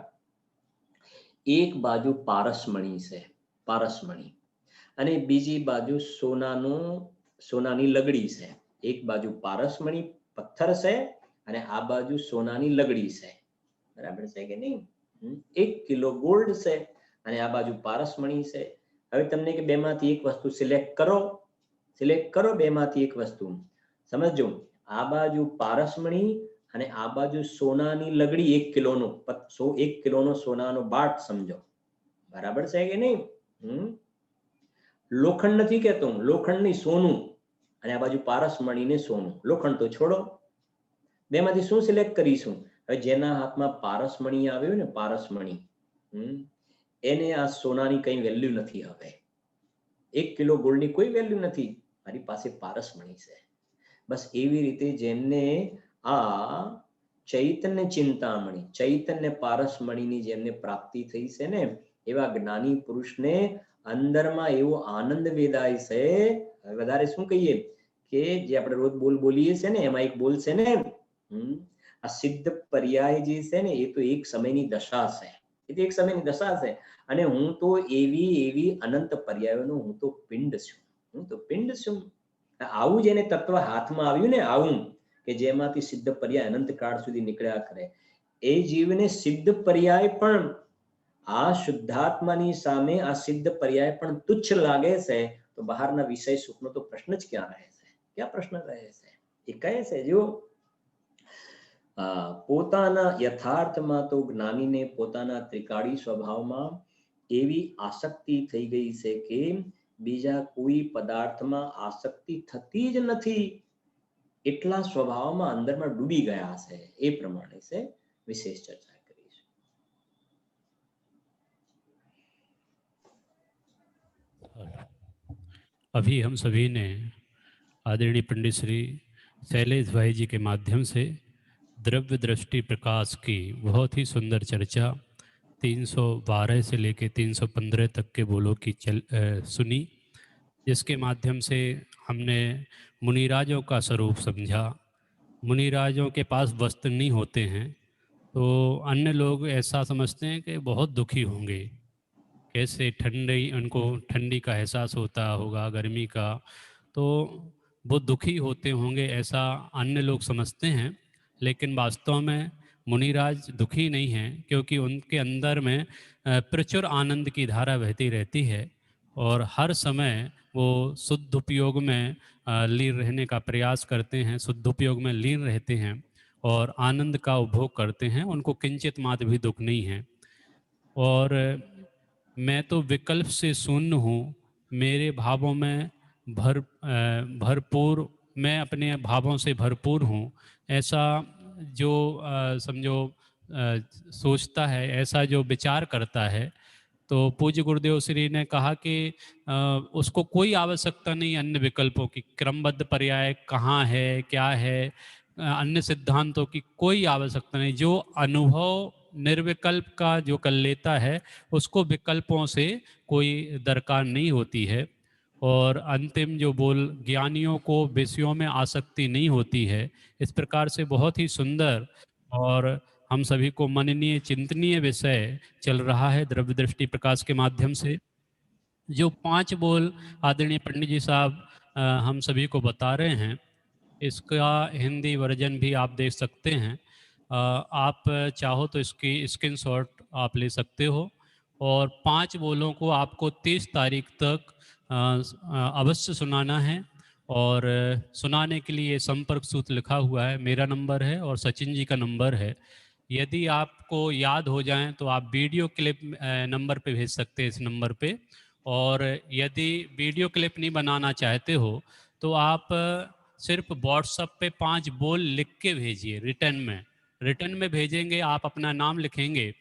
એક બાજુ પારસમણી છે, પારસમણી, અને બીજી બાજુ સોનાની લગડી છે. એક બાજુ પારસમણી પથ્થર છે અને આ બાજુ સોનાની લગડી છે. બરાબર છે કે નહીં? 1 કિલો ગોલ્ડ છે અને આ બાજુ પારસમણી છે. હવે તમને કે બેમાંથી એક વસ્તુ સિલેક્ટ કરો બેમાંથી એક વસ્તુ. સમજો, આ બાજુ પારસમણી અને આ બાજુ સોનાની લગડી 1 કિલોનો સોનાનો બાટ સમજો. બરાબર છે કે નહીં? લોખંડ નથી કહેતો, લોખંડ નહીં, સોનું. અને આ બાજુ પારસમણી ને સોનું. લોખંડ તો છોડો, બેમાંથી શું સિલેક્ટ કરીશું? હવે જેના હાથમાં પારસમણી આવ્યું ને, પારસમણી, એને આ સોનાની કઈ વેલ્યુ નથી. હવે 1 કિલો ગોલ્ડની કોઈ વેલ્યુ નથી, મારી પાસે પારસમણી છે. બસ એવી રીતે જેમને આ ચૈતન્ય ચિંતામણી, ચૈતન્ય પારસમણીની જેમને પ્રાપ્તિ થઈ છે ને, એવા જ્ઞાની પુરુષને અંદરમાં એવો આનંદ વેદાય છે. વધારે શું કહીએ કે જે આપણે રોજ બોલીએ છે ને, એમાં એક બોલ છે ને, આ સિદ્ધ પર્યાય જે છે ને, એ તો એક સમયની દશા છે. એ તો એક સમયની દશા છે. અને હું તો એવી અનંત પર્યાયોનો હું તો પિંડ છું. આવું જેને તત્વ હાથમાં આવ્યું ને, આવું કે જેમાંથી સિદ્ધ પર્યાય અનંત કાળ સુધી નીકળ્યા કરે, એ જીવને સિદ્ધ પર્યાય પણ આ શુદ્ધાત્માની સામે આ સિદ્ધ પર્યાય પણ તુચ્છ લાગે છે. तो બહારના વિષય સુખનો તો પ્રશ્ન જ ક્યાં રહે છે? ક્યાં પ્રશ્ન રહે છે? એ કહે છે જો પોતાના યથાર્થમાં તો જ્ઞાનીને પોતાના ત્રિકાળી સ્વભાવમાં એવી આસક્તિ થઈ ગઈ છે કે બીજા કોઈ પદાર્થમાં આસક્તિ થતી જ નથી, એટલા સ્વભાવમાં અંદરમાં ડૂબી ગયા છે. એ પ્રમાણે છે વિશેષ ચર્ચા કરી છે. अभी हम सभी ने आदरणीय पंडित श्री शैलेश भाई जी के माध्यम से द्रव्य दृष्टि प्रकाश की बहुत ही सुंदर चर्चा 312 से लेकर 315 तक के बोलों की सुनी, जिसके माध्यम से हमने मुनिराजों का स्वरूप समझा। मुनिराजों के पास वस्त्र नहीं होते हैं तो अन्य लोग ऐसा समझते हैं कि बहुत दुखी होंगे, कैसे ठंडी, उनको ठंडी का एहसास होता होगा, गर्मी का, तो वो दुखी होते होंगे ऐसा अन्य लोग समझते हैं। लेकिन वास्तव में मुनिराज दुखी नहीं हैं, क्योंकि उनके अंदर में प्रचुर आनंद की धारा बहती रहती है और हर समय वो शुद्ध उपयोग में लीन रहने का प्रयास करते हैं, शुद्ध उपयोग में लीन रहते हैं और आनंद का उपभोग करते हैं। उनको किंचित मात्र भी दुख नहीं है। और मैं तो विकल्प से शून्य हूँ, मेरे भावों में भरपूर, मैं अपने भावों से भरपूर हूँ, ऐसा जो समझो सोचता है, ऐसा जो विचार करता है, तो पूज्य गुरुदेव श्री ने कहा कि उसको कोई आवश्यकता नहीं अन्य विकल्पों की, क्रमबद्ध पर्याय कहाँ है, क्या है, अन्य सिद्धांतों की कोई आवश्यकता नहीं। जो अनुभव निर्विकल्प का जो कर लेता है, उसको विकल्पों से कोई दरकार नहीं होती है। और अंतिम जो बोल, ज्ञानियों को विषयों में आसक्ति नहीं होती है। इस प्रकार से बहुत ही सुंदर और हम सभी को मननीय चिंतनीय विषय चल रहा है द्रव्य दृष्टि प्रकाश के माध्यम से। जो 5 बोल आदरणीय पंडित जी साहब हम सभी को बता रहे हैं, इसका हिंदी वर्जन भी आप देख सकते हैं। आप चाहो तो इसकी स्क्रीनशॉट आप ले सकते हो। और 5 बोलों को आपको 30 तारीख तक अवश्य सुनाना है। और सुनाने के लिए संपर्क सूत्र लिखा हुआ है, मेरा नंबर है और सचिन जी का नंबर है। यदि आपको याद हो जाएं तो आप वीडियो क्लिप नंबर पे भेज सकते हैं, इस नंबर पे। और यदि वीडियो क्लिप नहीं बनाना चाहते हो तो आप सिर्फ व्हाट्सएप पे 5 बोल लिख के भेजिए। रिटर्न में भेजेंगे, आप अपना नाम लिखेंगे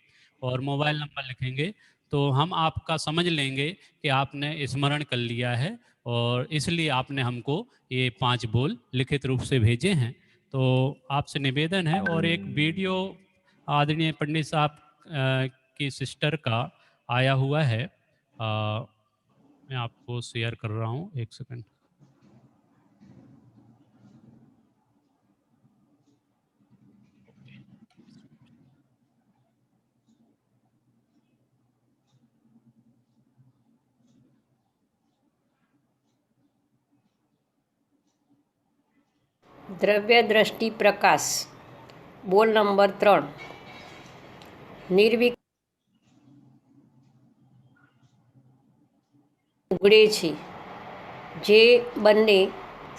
और मोबाइल नंबर लिखेंगे, तो हम आपका समझ लेंगे कि आपने स्मरण कर लिया है और इसलिए आपने हमको ये 5 बोल लिखित रूप से भेजे हैं। तो आपसे निवेदन है। और एक वीडियो आदरणीय पंडित साहब की सिस्टर का आया हुआ है, मैं आपको शेयर कर रहा हूँ, 1 सेकंड। દ્રવ્ય દ્રષ્ટિ પ્રકાશ બોલ નંબર 3 નિર્વિક ઉગડે છે, જે બંને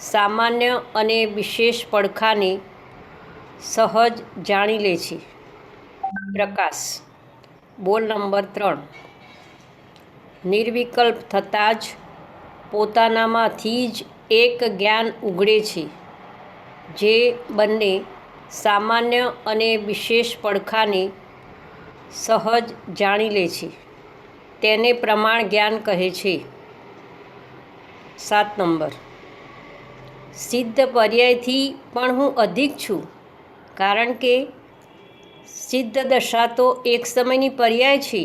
સામાન્ય અને વિશેષ પડખાને સહજ જાણી લે છે. પ્રકાશ બોલ નંબર 3 નિર્વિકલ્પ થતાં જ પોતાનામાંથી જ એક જ્ઞાન ઉગડે છે, જે બંને સામાન્ય અને વિશેષ પડખાને સહજ જાણી લે છે. તેને પ્રમાણ જ્ઞાન કહે છે. 7 નંબર સિદ્ધ પર્યાયથી પણ હું અધિક છું, કારણ કે સિદ્ધ દશા તો એક સમયની પર્યાય છે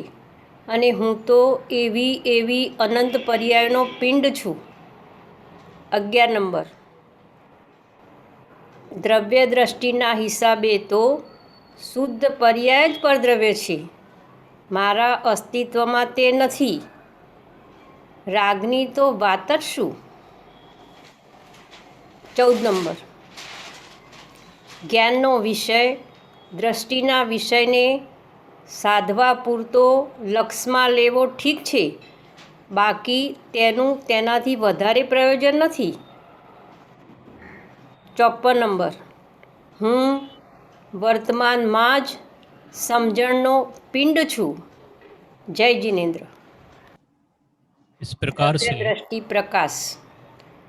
અને હું તો એવી અનંત પર્યાયનો પિંડ છું. 11 નંબર દ્રવ્ય દ્રષ્ટિના હિસાબે તો શુદ્ધ પર્યાય જ પરદ્રવ્ય છે, મારા અસ્તિત્વમાં તે નથી. રાગની તો વાત જ શું. 14 નંબર જ્ઞાનનો વિષય દ્રષ્ટિના વિષયને સાધવા પૂરતો લક્ષમાં લેવો ઠીક છે, બાકી તેનું તેનાથી વધારે પ્રયોજન નથી. 54 નંબર. હું વર્તમાનમાં જ સમજણનો પિંડ છું. જય જિનેન્દ્ર. इस प्रकार से दृष्टि प्रकाश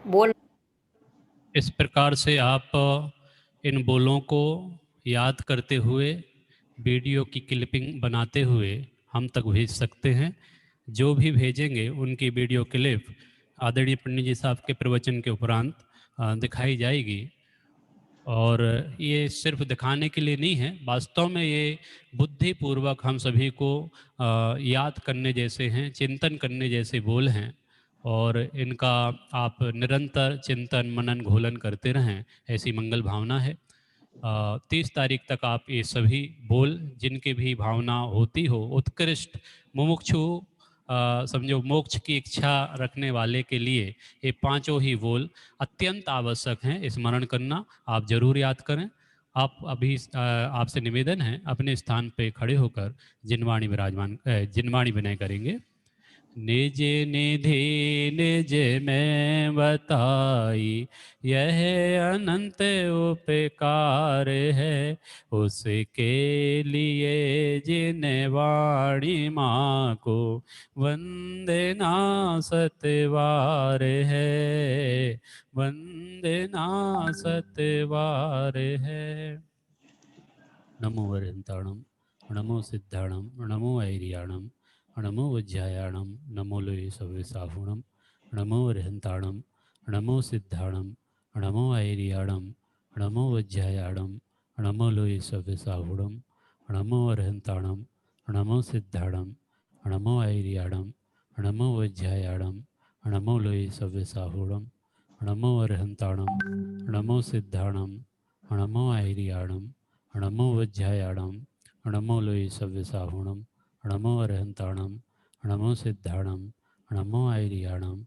बोल. इस प्रकार से आप इन बोलों को याद करते हुए वीडियो की क्लिपिंग बनाते हुए हम तक भेज सकते हैं. जो भी भेजेंगे उनकी वीडियो क्लिप आदरणीय पंडित जी साहब के प्रवचन के उपरांत दिखाई जाएगी. और ये सिर्फ दिखाने के लिए नहीं है, वास्तव में ये बुद्धिपूर्वक हम सभी को याद करने जैसे हैं, चिंतन करने जैसे बोल हैं. और इनका आप निरंतर चिंतन मनन घोलन करते रहें, ऐसी मंगल भावना है. 30 तारीख तक आप ये सभी बोल जिनकी भी भावना होती हो, उत्कृष्ट मुमुक्षु समझो मोक्ष की इच्छा रखने वाले के लिए ये पांचों ही बोल अत्यंत आवश्यक हैं. स्मरण करना आप जरूर याद करें. आप अभी आपसे निवेदन है अपने स्थान पे खड़े होकर जिनवाणी विनय करेंगे. निज निधि निज में बताई यह अनंत उपकार है, उसके लिए जिन वाणी माँ को वंदना सतवार है, वंदना सतवार है. नमो वरंताणम, नमो सिद्धाणम, नमो ऐरियाणम, नमो वज्जायाणम, नमो लोये सव्यसाहुणम, नमो रहंताणम, नमो सिद्धाणम, नमो ऐरियाणम, नमो वज्जायाणम, नमो लोये सव्यसाहुणम, नमो रहंताणम, नमो सिद्धाणम, नमो ऐरियाणम, नमो वज्जायाणम, नमो लोये सव्यसाहुणम, नमो रहंताणम, नमो सिद्धाणम, नमो ऐरियाणम, नमो वज्जायाणम, नमो लोये सव्यसाहुणम, नमो अरहंताणम, नमो सिद्धाणम, नमो ऐरियाणम,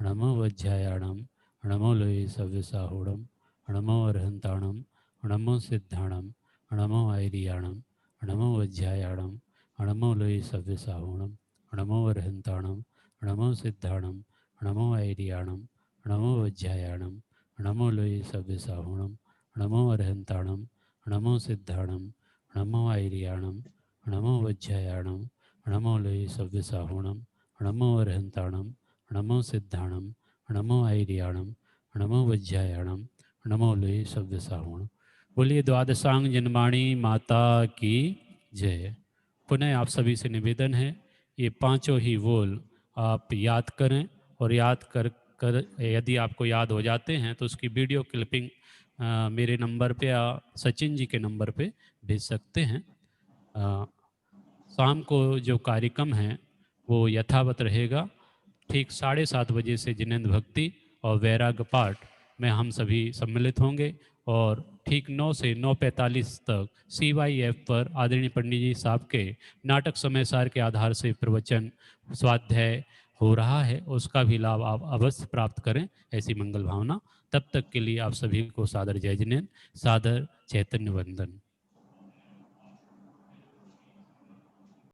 नमो वज्जायाणम, नमो लोये सव्यसाहुणम, नमो अरहंताणम, नमो सिद्धाणम, नमो ऐरियाणम, नमो वज्जायाणम, नमो लोये सव्यसाहुणम, नमो अरहंताणम, नमो सिद्धाणम, नमो ऐरियाणम, नमो वज्जायाणम, नमो लोये सव्यसाहुणम, नमो अरहंताणम, नमो सिद्धाणम, नमो ऐरियाणम, नमो वज्जायाणम, नमो लोये सव्यसाहुणम, नमो अरहंताणम, नमो सिद्धाणम, नमो ऐरियाणम, नमो वज्जायाणम, नमो लोये सव्यसाहुणम. बोलिए द्वादशांग जनवाणी माता की जय. पुनः आप सभी से निवेदन है ये पांचों ही बोल आप याद करें. और याद कर यदि आपको याद हो जाते हैं तो उसकी वीडियो क्लिपिंग मेरे नंबर पे या सचिन जी के नंबर पे भेज सकते हैं. शाम को जो कार्यक्रम है वो यथावत रहेगा. ठीक 7:30 बजे से जिनेंद्र भक्ति और वैराग्य पाठ में हम सभी सम्मिलित होंगे. और ठीक 9 से 9:45 तक CYF पर आदरणीय पंडित जी साहब के नाटक समय सार के आधार से प्रवचन स्वाध्याय हो रहा है, उसका भी लाभ आप अवश्य प्राप्त करें, ऐसी मंगल भावना. तब तक के लिए आप सभी को सादर जय जिनेंद्र, सादर चैतन्य वंदन.